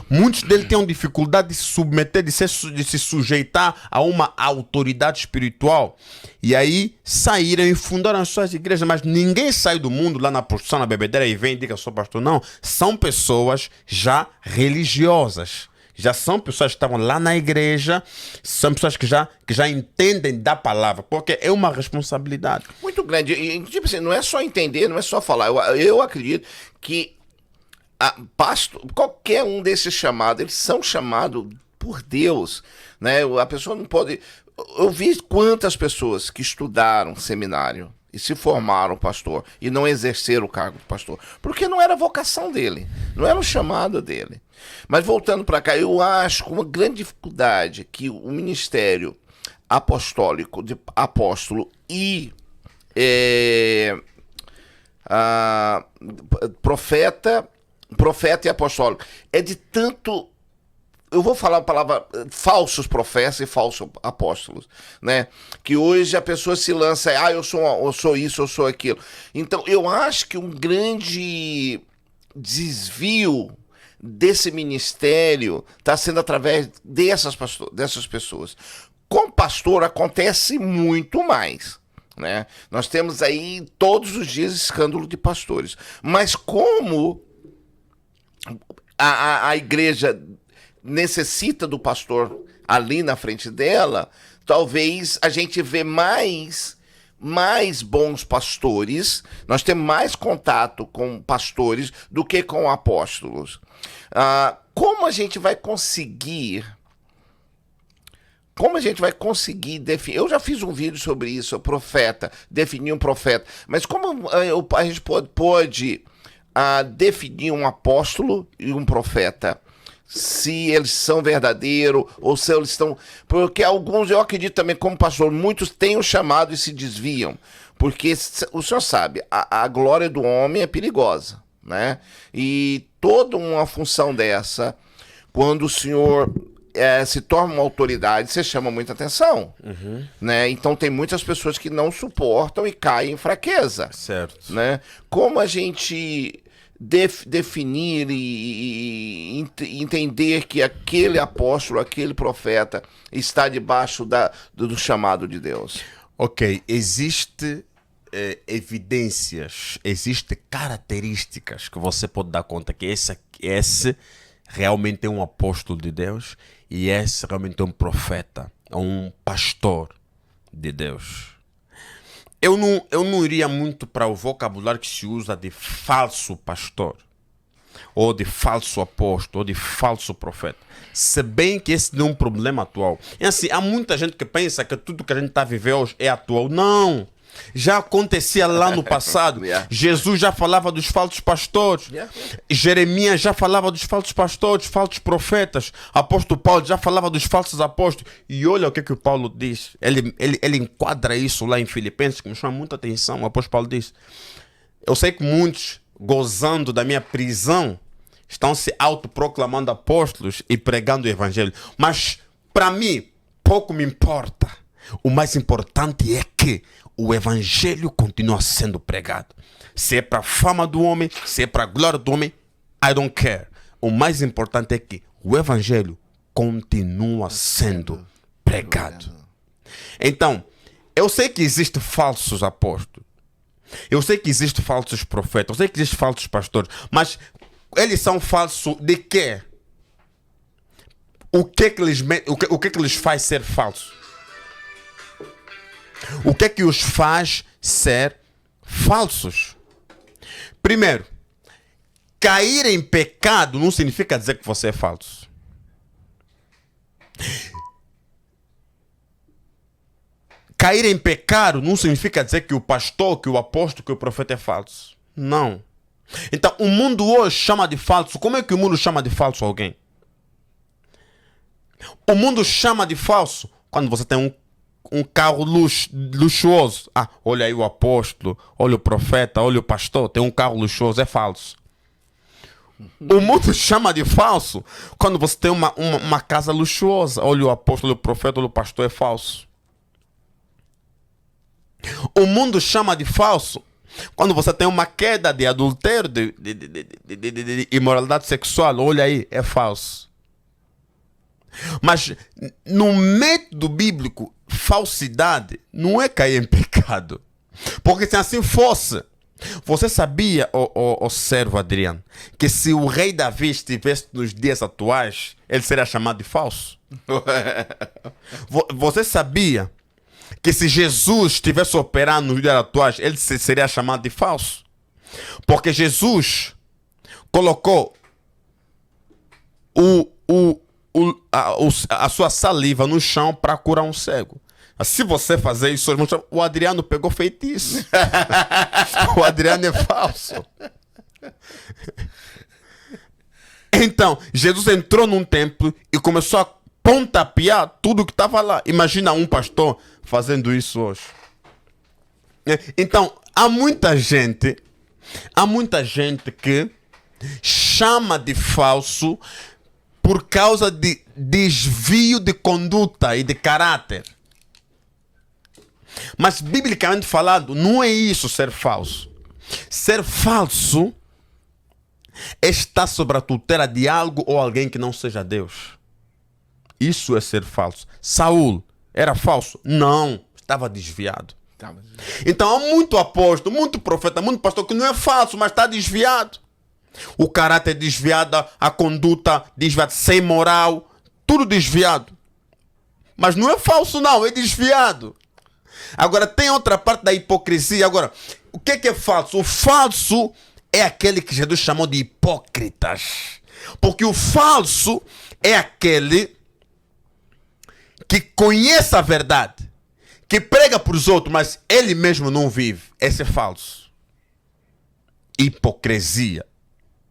S2: Muitos deles tinham dificuldade de se submeter, de se sujeitar a uma autoridade espiritual. E aí saíram e fundaram as suas igrejas. Mas ninguém sai do mundo lá na prostituição, na bebedeira e vem e diz que eu sou pastor. Não. São pessoas já religiosas. Já são pessoas que estavam lá na igreja. São pessoas que já entendem da palavra. Porque é uma responsabilidade
S1: muito grande. E, tipo assim, não é só entender, não é só falar. Eu acredito que qualquer um desses chamados, eles são chamados por Deus, né? A pessoa não pode... Eu vi quantas pessoas que estudaram seminário e se formaram pastor e não exerceram o cargo de pastor, porque não era a vocação dele, não era o chamado dele. Mas voltando para cá, eu acho que uma grande dificuldade que o ministério apostólico, de apóstolo e profeta e apostólico, é de tanto... Eu vou falar a palavra falsos profetas e falsos apóstolos, né? Que hoje a pessoa se lança, eu sou isso, eu sou aquilo. Então, eu acho que um grande desvio desse ministério está sendo através dessas pessoas. Com pastor acontece muito mais, né? Nós temos aí todos os dias escândalo de pastores. Mas como a igreja necessita do pastor ali na frente dela, talvez a gente vê mais bons pastores, nós temos mais contato com pastores do que com apóstolos. Como a gente vai conseguir definir? Eu já fiz um vídeo sobre isso, profeta, definir um profeta, mas como a gente pode definir um apóstolo e um profeta? Se eles são verdadeiros ou se eles estão... Porque alguns, eu acredito também, como pastor, muitos têm o chamado e se desviam. Porque o senhor sabe, a glória do homem é perigosa, né? E toda uma função dessa, quando o senhor se torna uma autoridade, você chama muita atenção. Né? Então tem muitas pessoas que não suportam e caem em fraqueza.
S2: Certo.
S1: Né? Como a gente... definir e entender que aquele apóstolo, aquele profeta está debaixo do chamado de Deus?
S2: Ok, existe evidências, existem características que você pode dar conta que esse realmente é um apóstolo de Deus e esse realmente é um profeta, é um pastor de Deus. Eu não iria muito para o vocabulário que se usa de falso pastor, ou de falso apóstolo, ou de falso profeta. Se bem que esse não é um problema atual. É assim, há muita gente que pensa que tudo que a gente está vivendo hoje é atual. Não! Já acontecia lá no passado. Jesus já falava dos falsos pastores. Jeremias já falava dos falsos pastores, falsos profetas. Apóstolo Paulo já falava dos falsos apóstolos. E olha o que o Paulo diz. Ele enquadra isso lá em Filipenses, que me chama muita atenção. O apóstolo Paulo diz: eu sei que muitos, gozando da minha prisão, estão se autoproclamando apóstolos e pregando o evangelho. Mas, para mim, pouco me importa. O mais importante é que o evangelho continua sendo pregado. Se é para a fama do homem, se é para a glória do homem, I don't care. O mais importante é que o evangelho continua sendo pregado. Então, eu sei que existem falsos apóstolos. Eu sei que existem falsos profetas. Eu sei que existem falsos pastores. Mas eles são falsos de quê? O que que lhes faz ser falsos? O que é que os faz ser falsos? Primeiro, cair em pecado não significa dizer que você é falso. cair em pecado não significa dizer que o pastor, que o apóstolo, que o profeta é falso. Não. Então, o mundo hoje chama de falso. Como é que o mundo chama de falso alguém? O mundo chama de falso quando você tem um carro luxuoso. Ah, olha aí o apóstolo, olha o profeta, olha o pastor, tem um carro luxuoso, é falso. O mundo chama de falso quando você tem uma casa luxuosa. Olha o apóstolo, olha o profeta, olha o pastor, é falso. O mundo chama de falso quando você tem uma queda de adultério, de imoralidade sexual. Olha aí, é falso. Mas no método bíblico, falsidade não é cair em pecado. Porque se assim fosse, você sabia, ó servo Adriano, que se o rei Davi estivesse nos dias atuais, ele seria chamado de falso? Você sabia que se Jesus estivesse operando nos dias atuais, ele seria chamado de falso? Porque Jesus colocou a sua saliva no chão para curar um cego. Se você fazer isso, o Adriano pegou feitiço. O Adriano é falso. Então, Jesus entrou num templo e começou a pontapear tudo que estava lá. Imagina um pastor fazendo isso hoje. Então, há muita gente que chama de falso por causa de desvio de conduta e de caráter. Mas, biblicamente falando, não é isso ser falso. Ser falso é estar sobre a tutela de algo ou alguém que não seja Deus. Isso é ser falso. Saul era falso? Não, estava desviado. Então há muito apóstolo, muito profeta, muito pastor que não é falso, mas está desviado. O caráter é desviado, a conduta desviada, sem moral, tudo desviado. Mas não é falso não, é desviado. Agora tem outra parte da hipocrisia. Agora, o que é falso? O falso é aquele que Jesus chamou de hipócritas. Porque o falso é aquele que conhece a verdade, que prega para os outros, mas ele mesmo não vive. Esse é falso. Hipocrisia.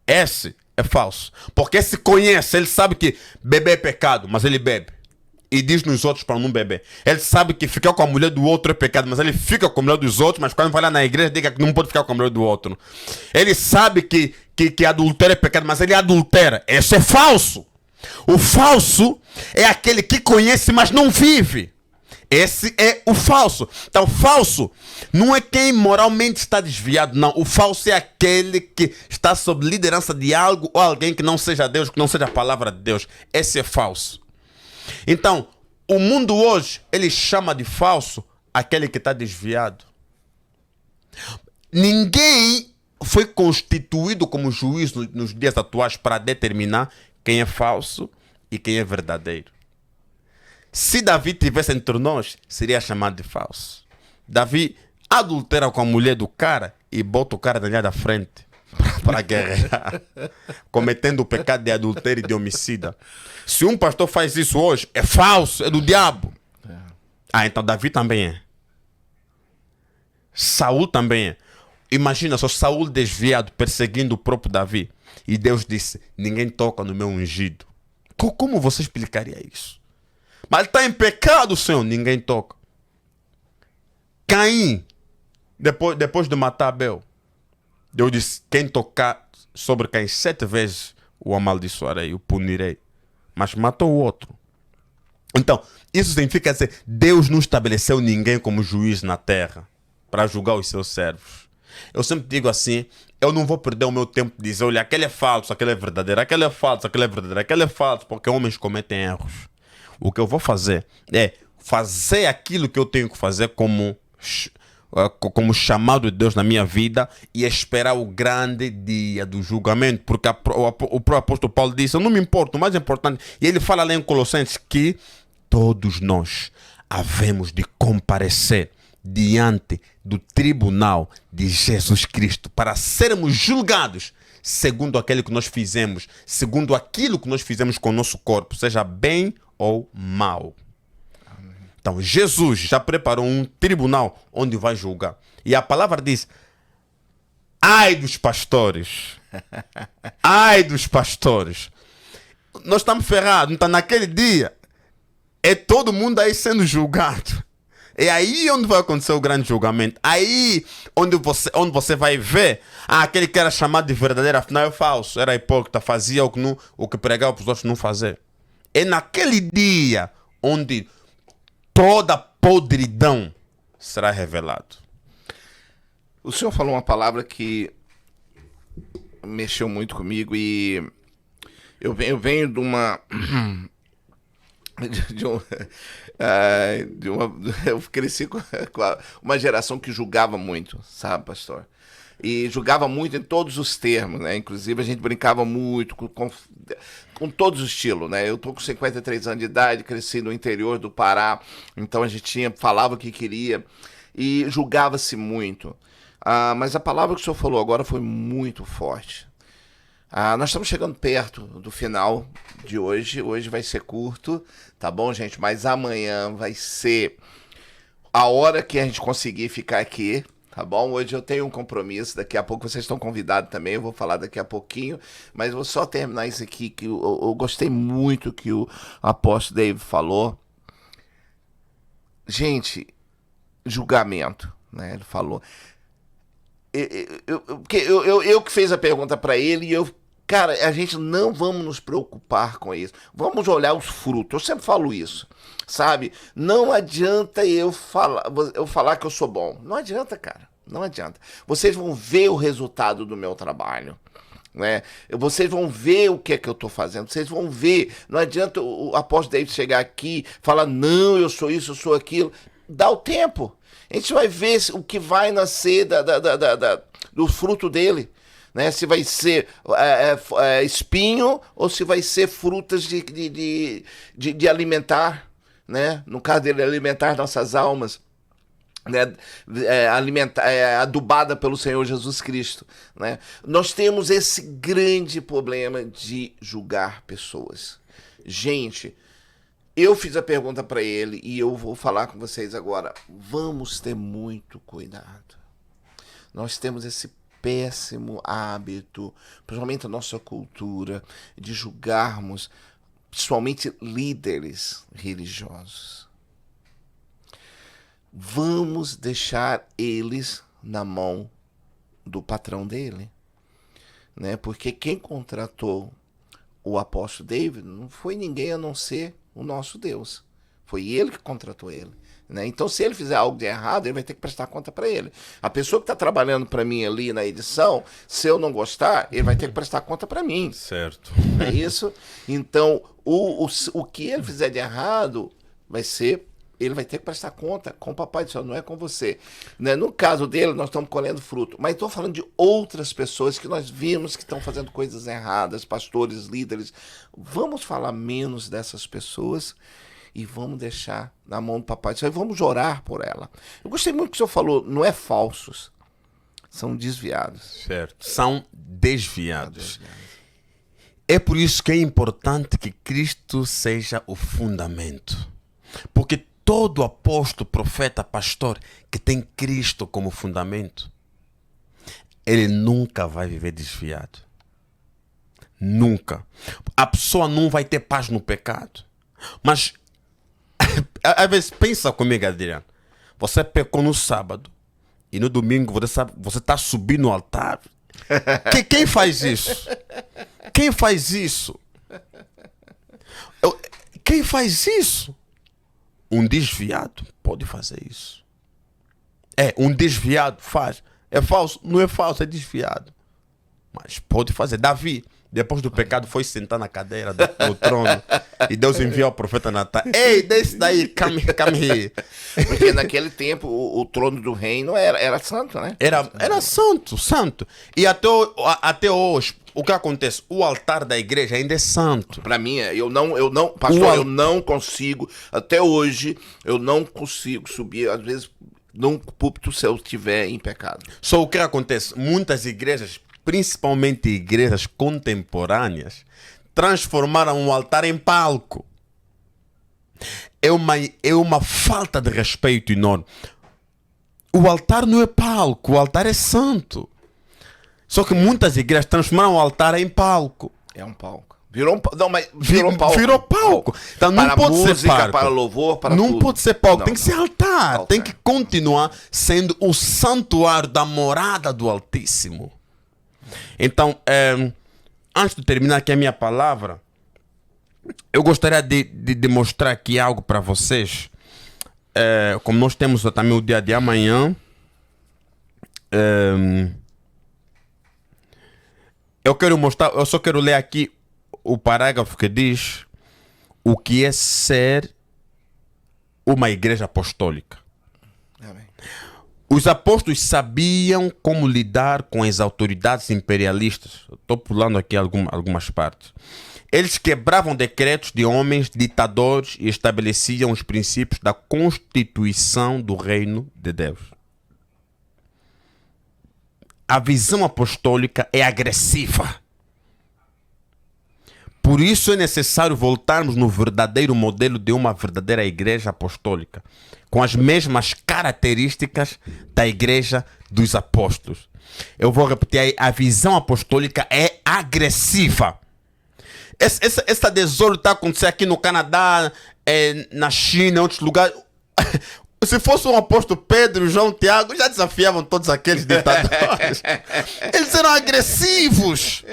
S2: Esse é falso. Porque esse conhece, ele sabe que beber é pecado, mas ele bebe. E diz nos outros para não beber. Ele sabe que ficar com a mulher do outro é pecado, mas ele fica com a mulher dos outros, mas quando vai lá na igreja, diga que não pode ficar com a mulher do outro. Ele sabe que adultério é pecado, mas ele adultera. Esse é falso. O falso é aquele que conhece, mas não vive. Esse é o falso. Então, falso não é quem moralmente está desviado, não. O falso é aquele que está sob liderança de algo ou alguém que não seja Deus, que não seja a palavra de Deus. Esse é falso. Então, o mundo hoje, ele chama de falso aquele que está desviado. Ninguém foi constituído como juiz nos dias atuais para determinar quem é falso e quem é verdadeiro. Se Davi estivesse entre nós, seria chamado de falso. Davi adultera com a mulher do cara e bota o cara na linha da frente para guerrear, cometendo o pecado de adultério e de homicida. Se um pastor faz isso hoje, é falso, é do diabo. Ah, então Davi também é. Saul também é. Imagina só Saul desviado, perseguindo o próprio Davi. E Deus disse, ninguém toca no meu ungido. Como você explicaria isso? Mas ele está em pecado, Senhor, ninguém toca. Caim, depois de matar Abel, Deus disse, quem tocar sobre Caim 7 vezes, o amaldiçoarei, o punirei. Mas matou o outro. Então, isso significa dizer, Deus não estabeleceu ninguém como juiz na terra para julgar os seus servos. Eu sempre digo assim, eu não vou perder o meu tempo de dizer, olha, aquele é falso, aquele é verdadeiro, aquele é falso, aquele é verdadeiro, aquele é falso, porque homens cometem erros. O que eu vou fazer é fazer aquilo que eu tenho que fazer como chamado de Deus na minha vida e esperar o grande dia do julgamento, porque o próprio apóstolo Paulo disse, eu não me importo, o mais importante, e ele fala lá em Colossenses que todos nós havemos de comparecer diante do tribunal de Jesus Cristo para sermos julgados segundo aquilo que nós fizemos, segundo aquilo que nós fizemos com o nosso corpo, seja bem ou mal. Então, Jesus já preparou um tribunal onde vai julgar. E a palavra diz: ai dos pastores. Ai dos pastores. Nós estamos ferrados. Então, naquele dia, é todo mundo aí sendo julgado. É aí onde vai acontecer o grande julgamento. Aí onde você vai ver aquele que era chamado de verdadeiro, afinal é falso. Era hipócrita, fazia o que pregava para os outros não fazer. É naquele dia onde toda podridão será revelado.
S1: O senhor falou uma palavra que mexeu muito comigo e eu venho de uma... eu cresci com uma geração que julgava muito, sabe, pastor? E julgava muito em todos os termos, né? Inclusive a gente brincava muito com todos os estilos, né? Eu tô com 53 anos de idade, cresci no interior do Pará, então a gente falava o que queria e julgava-se muito. Mas a palavra que o senhor falou agora foi muito forte. Nós estamos chegando perto do final de hoje. Hoje vai ser curto, tá bom, gente? Mas amanhã vai ser a hora que a gente conseguir ficar aqui, tá bom? Hoje eu tenho um compromisso, daqui a pouco vocês estão convidados também, eu vou falar daqui a pouquinho, mas vou só terminar isso aqui, que eu gostei muito que o apóstolo David falou. Gente, julgamento, né? Ele falou. Eu que fiz a pergunta para ele e cara, a gente não vamos nos preocupar com isso. Vamos olhar os frutos. Eu sempre falo isso, sabe? Não adianta eu falar que eu sou bom. Não adianta, cara. Não adianta. Vocês vão ver o resultado do meu trabalho, né? Vocês vão ver o que é que eu estou fazendo. Vocês vão ver. Não adianta o apóstolo David chegar aqui e falar, não, eu sou isso, eu sou aquilo. Dá o tempo. A gente vai ver o que vai nascer do fruto dele, né? Se vai ser espinho ou se vai ser frutas de alimentar, né? No caso dele, alimentar nossas almas, né? Adubada pelo Senhor Jesus Cristo, né? Nós temos esse grande problema de julgar pessoas. Gente, eu fiz a pergunta para ele e eu vou falar com vocês agora. Vamos ter muito cuidado. Nós temos esse péssimo hábito, principalmente a nossa cultura, de julgarmos, principalmente líderes religiosos. Vamos deixar eles na mão do patrão dele, né? Porque quem contratou o apóstolo David não foi ninguém a não ser o nosso Deus. Foi ele que contratou ele, né? Então, se ele fizer algo de errado, ele vai ter que prestar conta para ele. A pessoa que está trabalhando para mim ali na edição, se eu não gostar, ele vai ter que prestar conta para mim.
S2: Certo.
S1: É isso? Então, o que ele fizer de errado vai ser... Ele vai ter que prestar conta com o papai do céu, não é com você, né? No caso dele, nós estamos colhendo fruto. Mas estou falando de outras pessoas que nós vimos que estão fazendo coisas erradas, pastores, líderes. Vamos falar menos dessas pessoas e vamos deixar na mão do papai do céu e vamos orar por ela. Eu gostei muito que o senhor falou, não é falsos, são desviados.
S2: Certo, são desviados. É por isso que é importante que Cristo seja o fundamento. Porque todo apóstolo, profeta, pastor que tem Cristo como fundamento, ele nunca vai viver desviado. Nunca. A pessoa não vai ter paz no pecado. Mas, às vezes, pensa comigo, Adriano. Você pecou no sábado e no domingo você está subindo no altar. Quem faz isso? Quem faz isso? Quem faz isso? Um desviado pode fazer isso. Um desviado faz. É falso? Não é falso, é desviado. Mas pode fazer. Davi, depois do pecado, foi sentar na cadeira do trono. E Deus enviou o profeta Natan. Ei, desce daí, come here.
S1: Porque naquele tempo o trono do reino era santo, né?
S2: Era santo. E até hoje, o que acontece? O altar da igreja ainda é santo.
S1: Para mim, pastor, eu não consigo, até hoje, eu não consigo subir, às vezes, num púlpito se eu estiver em pecado.
S2: Só o que acontece? Muitas igrejas, principalmente igrejas contemporâneas, transformaram o altar em palco. é uma falta de respeito enorme. O altar não é palco, o altar é santo. Só que muitas igrejas transformaram o altar em palco.
S1: É um palco. Virou palco.
S2: Virou palco. Então não
S1: para
S2: pode
S1: música,
S2: ser palco.
S1: para louvor, para
S2: não
S1: tudo.
S2: pode ser palco,
S1: Não,
S2: tem que ser altar.
S1: Altar.
S2: Tem que continuar sendo o santuário da morada do Altíssimo. Então, antes de terminar aqui a minha palavra, eu gostaria de mostrar aqui algo para vocês. Como nós temos também o dia de amanhã, eu só quero ler aqui o parágrafo que diz o que é ser uma igreja apostólica.
S1: Amém.
S2: Os apóstolos sabiam como lidar com as autoridades imperialistas. Estou pulando aqui algumas partes. Eles quebravam decretos de homens ditadores e estabeleciam os princípios da constituição do reino de Deus. A visão apostólica é agressiva. Por isso é necessário voltarmos no verdadeiro modelo de uma verdadeira igreja apostólica, com as mesmas características da igreja dos apóstolos. Eu vou repetir aí, a visão apostólica é agressiva. Essa desordem está acontecendo aqui no Canadá, na China, em outros lugares. Se fosse um apóstolo Pedro, João, Tiago, já desafiavam todos aqueles ditadores. Eles eram agressivos.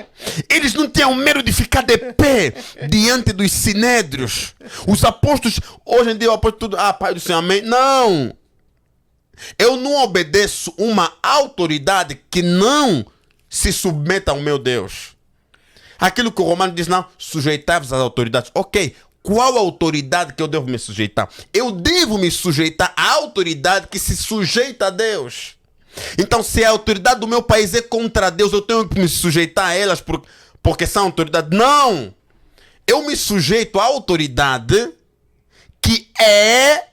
S2: Eles não tinham medo de ficar de pé diante dos sinédrios. Os apóstolos, hoje em dia o apóstolo tudo, Pai do Senhor, amém. Não. Eu não obedeço uma autoridade que não se submeta ao meu Deus. Aquilo que o Romano diz, não, sujeitai-vos às autoridades. Ok. Qual autoridade que eu devo me sujeitar? Eu devo me sujeitar à autoridade que se sujeita a Deus. Então, se a autoridade do meu país é contra Deus, eu tenho que me sujeitar a elas porque são autoridade? Não! Eu me sujeito à autoridade que é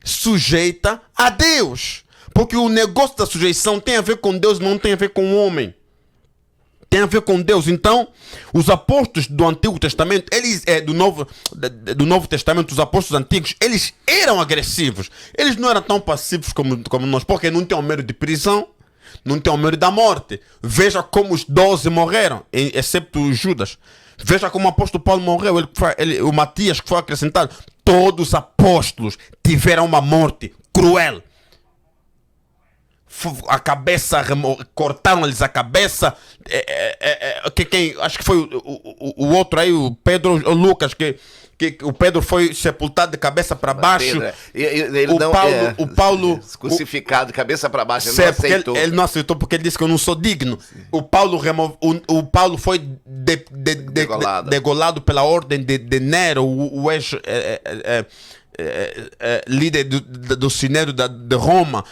S2: sujeita a Deus. Porque o negócio da sujeição tem a ver com Deus, não tem a ver com o homem. Tem a ver com Deus. Então, os apóstolos do Antigo Testamento, eles do Novo Testamento, os apóstolos antigos, eles eram agressivos. Eles não eram tão passivos como nós, porque não tinham medo de prisão, não tinham medo da morte. Veja como os 12 morreram, exceto o Judas. Veja como o apóstolo Paulo morreu, o Matias que foi acrescentado. Todos os apóstolos tiveram uma morte cruel. A cabeça, cortaram-lhes a cabeça. Acho que foi o outro aí, o Pedro, o Lucas, que o Pedro foi sepultado de cabeça para baixo. O Paulo
S1: crucificado de cabeça para baixo, ele não aceitou.
S2: Ele não aceitou porque ele disse que eu não sou digno. O Paulo foi degolado pela ordem de Nero, o ex líder do Sinédrio de Roma.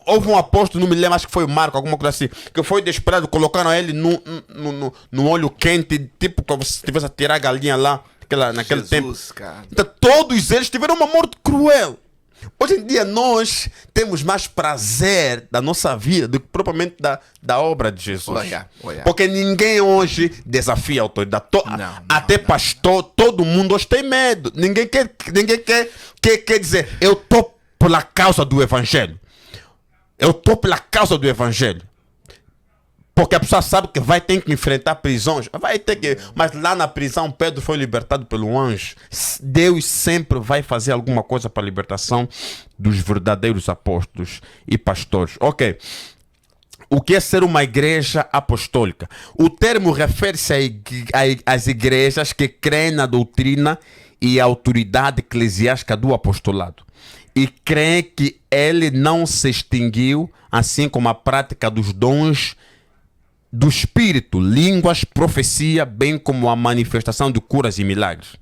S2: Houve um apóstolo, não me lembro, acho que foi o Marco, alguma coisa assim, que foi desesperado, colocaram ele no óleo quente, tipo como se estivesse a tirar a galinha lá naquele tempo. Cara. Então todos eles tiveram uma morte cruel. Hoje em dia nós temos mais prazer da nossa vida do que propriamente da obra de Jesus. Olha. Porque ninguém hoje desafia a autoridade. Até pastor, todo mundo hoje tem medo. Ninguém quer dizer, eu estou pela causa do evangelho. Eu estou pela causa do evangelho. Porque a pessoa sabe que vai ter que enfrentar prisões. Mas lá na prisão, Pedro foi libertado pelo anjo. Deus sempre vai fazer alguma coisa para a libertação dos verdadeiros apóstolos e pastores. Ok. O que é ser uma igreja apostólica? O termo refere-se às igrejas que creem na doutrina e autoridade eclesiástica do apostolado. E creem que ele não se extinguiu, assim como a prática dos dons do Espírito, línguas, profecia, bem como a manifestação de curas e milagres.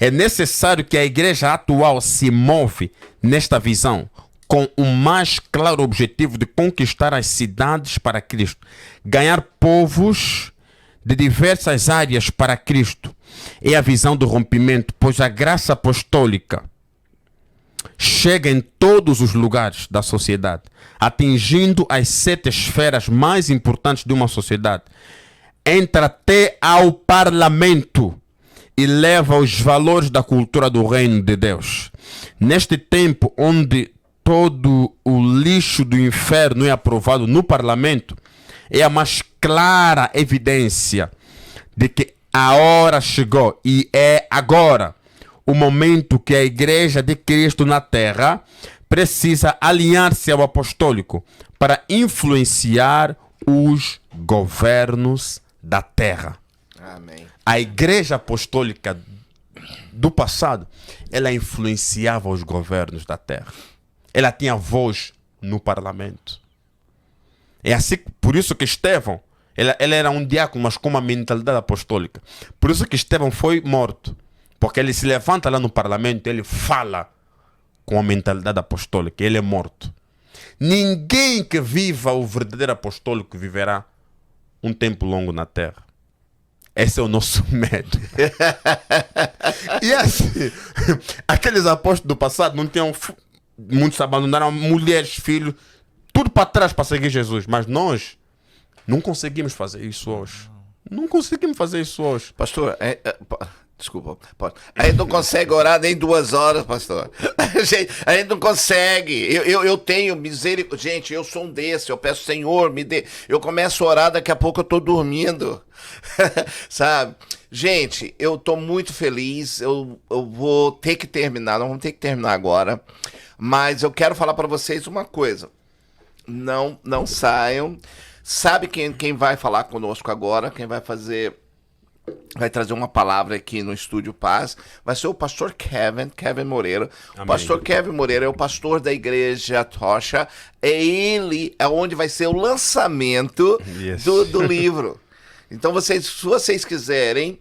S2: É necessário que a igreja atual se move nesta visão, com o mais claro objetivo de conquistar as cidades para Cristo, ganhar povos de diversas áreas para Cristo. É a visão do rompimento, pois a graça apostólica chega em todos os lugares da sociedade, atingindo as 7 esferas mais importantes de uma sociedade. Entra até ao parlamento e leva os valores da cultura do reino de Deus. Neste tempo onde todo o lixo do inferno é aprovado no parlamento, é a mais clara evidência de que a hora chegou e é agora o momento que a Igreja de Cristo na Terra precisa alinhar-se ao apostólico para influenciar os governos da Terra.
S1: Amém.
S2: A Igreja Apostólica do passado, ela influenciava os governos da Terra. Ela tinha voz no parlamento. É assim, por isso que Estevão, ele era um diácono, mas com uma mentalidade apostólica. Por isso que Estevão foi morto. Porque ele se levanta lá no parlamento, ele fala com a mentalidade apostólica, ele é morto. Ninguém que viva o verdadeiro apostólico viverá um tempo longo na terra. Esse é o nosso medo. E assim, aqueles apóstolos do passado não tinham, muitos abandonaram mulheres, filhos, tudo para trás para seguir Jesus. Mas nós não conseguimos fazer isso hoje. Não conseguimos fazer isso hoje.
S1: Pastor, desculpa, a gente não consegue orar nem 2 horas, pastor. A gente não consegue. Eu tenho misericórdia. Gente, eu sou um desse. Eu peço, Senhor, me dê. Eu começo a orar, daqui a pouco eu tô dormindo. Sabe? Gente, eu tô muito feliz. Eu vou ter que terminar. Nós vamos ter que terminar agora. Mas eu quero falar para vocês uma coisa. Não saiam. Sabe quem vai falar conosco agora? Quem vai trazer uma palavra aqui no Estúdio Paz, vai ser o pastor Kevin Moreira. Amém. O pastor Kevin Moreira é o pastor da igreja Tocha. Ele é onde vai ser o lançamento do livro. Então, se vocês quiserem,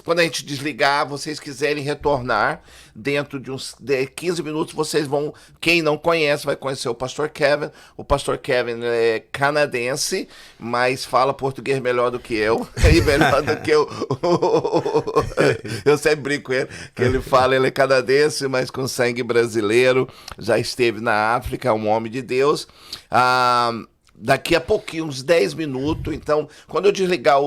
S1: quando a gente desligar, vocês quiserem retornar, dentro de uns 15 minutos, vocês vão, quem não conhece, vai conhecer o pastor Kevin. O pastor Kevin é canadense, mas fala português melhor do que eu, e melhor do que eu. Eu sempre brinco com ele, que ele é canadense, mas com sangue brasileiro, já esteve na África, é um homem de Deus. Daqui a pouquinho, uns 10 minutos. Então, quando eu desligar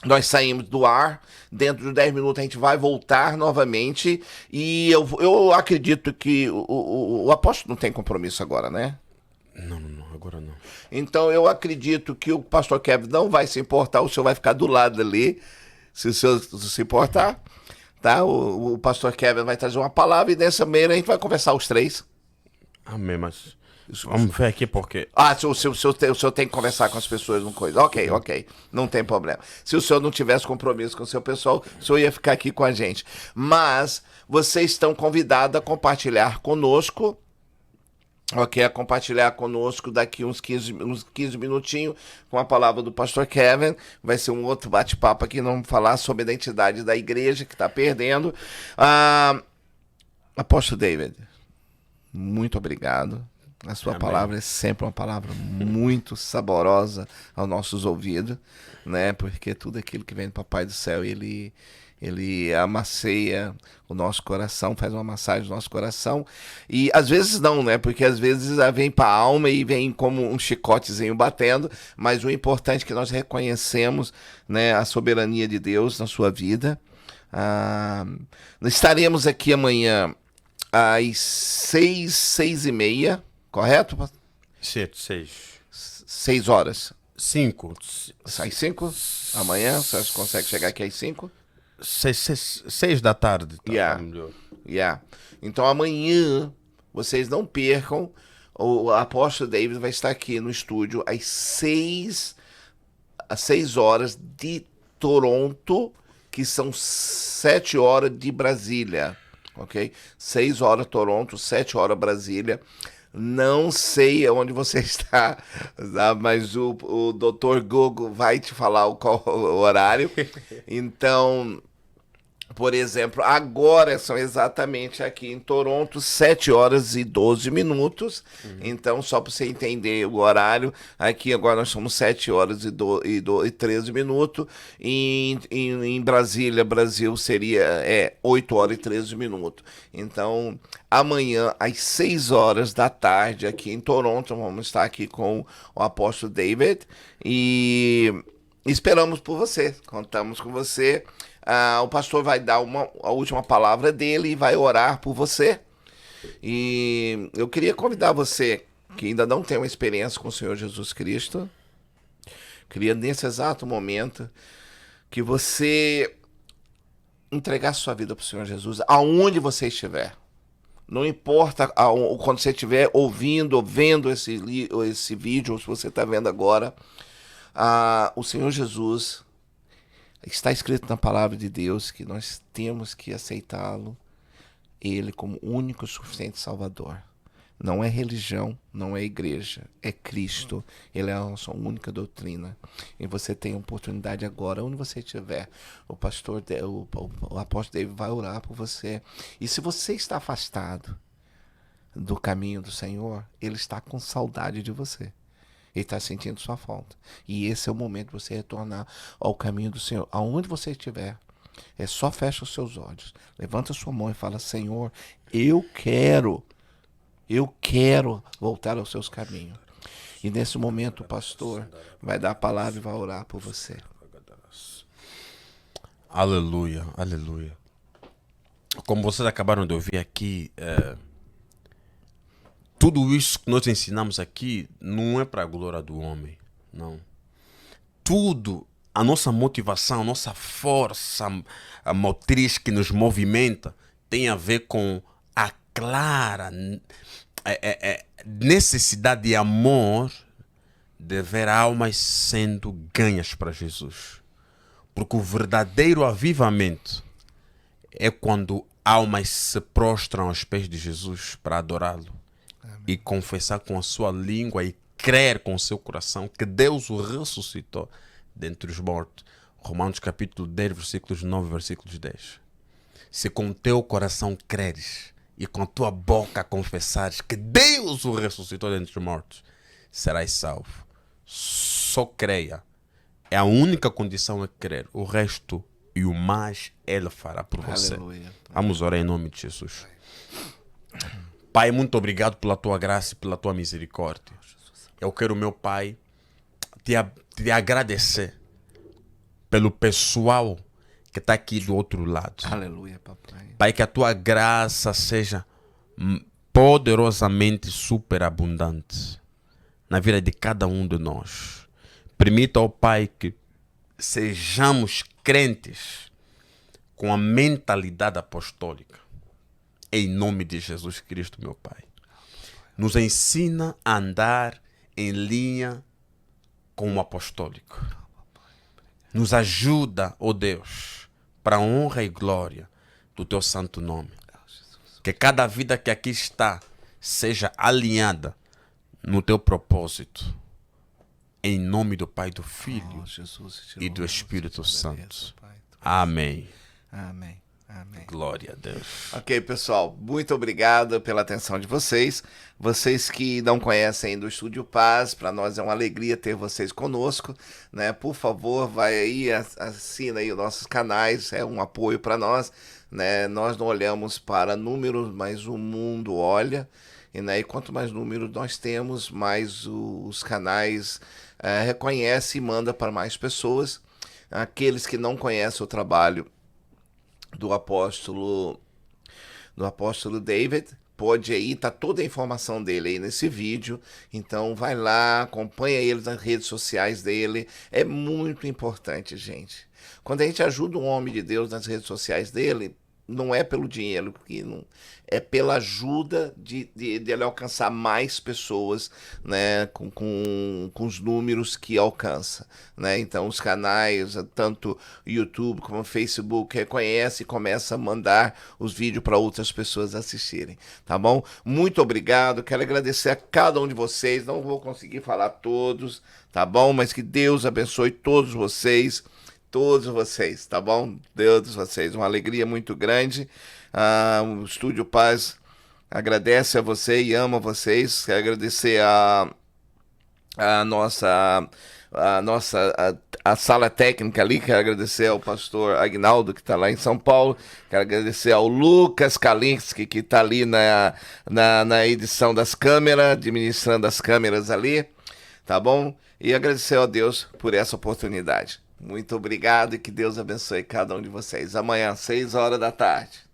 S1: nós saímos do ar. Dentro de 10 minutos a gente vai voltar novamente. E eu acredito que o apóstolo não tem compromisso agora, né?
S2: Não, agora não.
S1: Então eu acredito que o pastor Kevin não vai se importar. O senhor vai ficar do lado ali, se o senhor se importar. Tá? O pastor Kevin vai trazer uma palavra e dessa maneira a gente vai conversar os três.
S2: Amém, mas... Vamos ver aqui porque...
S1: O senhor tem que conversar com as pessoas, não coisa. Ok. Não tem problema. Se o senhor não tivesse compromisso com o seu pessoal, o senhor ia ficar aqui com a gente. Mas vocês estão convidados a compartilhar conosco. Ok? A compartilhar conosco daqui uns 15 minutinhos com a palavra do pastor Kevin. Vai ser um outro bate-papo aqui. Vamos falar sobre a identidade da igreja que está perdendo. Apóstolo David, muito obrigado. A sua palavra é sempre uma palavra muito saborosa aos nossos ouvidos, né? Porque tudo aquilo que vem do Papai do Céu, ele amasseia o nosso coração, faz uma massagem no nosso coração. E às vezes não, né? Porque às vezes vem para a alma e vem como um chicotezinho batendo, mas o importante é que nós reconhecemos, né, a soberania de Deus na sua vida. Estaremos aqui amanhã às 6h30. Correto? 6 horas.
S2: 5.
S1: Às 5? Amanhã? Você consegue chegar aqui às 5?
S2: 6 da tarde. Tá melhor.
S1: Então amanhã, vocês não percam, o apóstolo David vai estar aqui no estúdio às 6 horas de Toronto, que são 7 horas de Brasília. Ok? 6 horas Toronto, 7 horas Brasília. Não sei onde você está, mas o Dr. Google vai te falar qual o horário. Então, por exemplo, agora são exatamente aqui em Toronto 7 horas e 12 minutos. Então, só para você entender o horário, aqui agora nós somos 7 horas e 13 minutos. Em Brasília, Brasil, seria 8 horas e 13 minutos. Então, amanhã, às 6 horas da tarde, aqui em Toronto, vamos estar aqui com o apóstolo David. E esperamos por você, contamos com você. O pastor vai dar a última palavra dele e vai orar por você. E eu queria convidar você que ainda não tem uma experiência com o Senhor Jesus Cristo, queria nesse exato momento que você entregasse sua vida para o Senhor Jesus, aonde você estiver. Não importa quando você estiver ouvindo ou vendo esse vídeo, ou se você está vendo agora, o Senhor Jesus, está escrito na palavra de Deus que nós temos que aceitá-lo, ele como único e suficiente Salvador. Não é religião, não é igreja, é Cristo. Ele é a nossa única doutrina. E você tem a oportunidade agora, onde você estiver. O apóstolo David vai orar por você. E se você está afastado do caminho do Senhor, ele está com saudade de você. Ele está sentindo sua falta. E esse é o momento de você retornar ao caminho do Senhor. Aonde você estiver, só fecha os seus olhos. Levanta a sua mão e fala: Senhor, eu quero voltar aos seus caminhos. E nesse momento o pastor vai dar a palavra e vai orar por você.
S2: Aleluia, aleluia. Como vocês acabaram de ouvir aqui, tudo isso que nós ensinamos aqui não é para a glória do homem, não. Tudo, a nossa motivação, a nossa força, a motriz que nos movimenta, tem a ver com a clara necessidade de amor de ver almas sendo ganhas para Jesus. Porque o verdadeiro avivamento é quando almas se prostram aos pés de Jesus para adorá-lo. Amém. E confessar com a sua língua e crer com o seu coração que Deus o ressuscitou dentre os mortos. Romanos capítulo 10, versículos 9 e versículos 10. Se com o teu coração creres e com a tua boca confessares que Deus o ressuscitou dentre os mortos, serás salvo. Só creia. É a única condição é crer. O resto e o mais Ele fará por você. Aleluia. Vamos orar em nome de Jesus. Pai, muito obrigado pela tua graça e pela tua misericórdia. Eu quero, meu Pai, te agradecer pelo pessoal que está aqui do outro lado.
S1: Aleluia, papai.
S2: Pai, que a tua graça seja poderosamente superabundante na vida de cada um de nós. Permita, ó Pai, que sejamos crentes com a mentalidade apostólica. Em nome de Jesus Cristo, meu Pai. Nos ensina a andar em linha com o apostólico. Nos ajuda, ó Deus, para a honra e glória do teu santo nome. Que cada vida que aqui está seja alinhada no teu propósito. Em nome do Pai, do Filho e do Espírito Santo. Amém.
S1: Amém. Amém.
S2: Glória a Deus.
S1: Ok, pessoal, muito obrigado pela atenção de vocês. Vocês que não conhecem ainda o Estúdio Paz, para nós é uma alegria ter vocês conosco, né? Por favor, vai aí, assina aí os nossos canais, é um apoio para nós, né? Nós não olhamos para números, mas o mundo olha, e quanto mais números nós temos, mais os canais reconhecem e manda para mais pessoas. Aqueles que não conhecem o trabalho do apóstolo David, pode aí, tá toda a informação dele aí nesse vídeo, então vai lá, acompanha ele nas redes sociais dele, é muito importante, gente. Quando a gente ajuda um homem de Deus nas redes sociais dele, não é pelo dinheiro, é pela ajuda de ele alcançar mais pessoas, né, com os números que alcança, né? Então os canais, tanto YouTube como Facebook, reconhece e começa a mandar os vídeos para outras pessoas assistirem, tá bom? Muito obrigado, quero agradecer a cada um de vocês, não vou conseguir falar todos, tá bom? Mas que Deus abençoe todos vocês, tá bom? Todos vocês, uma alegria muito grande. O Estúdio Paz agradece a você e ama vocês. Quero agradecer a sala técnica ali, quero agradecer ao pastor Agnaldo, que está lá em São Paulo, quero agradecer ao Lucas Kalinski, que está ali na edição das câmeras, administrando as câmeras ali, tá bom? E agradecer a Deus por essa oportunidade. Muito obrigado e que Deus abençoe cada um de vocês. Amanhã, 6 horas da tarde.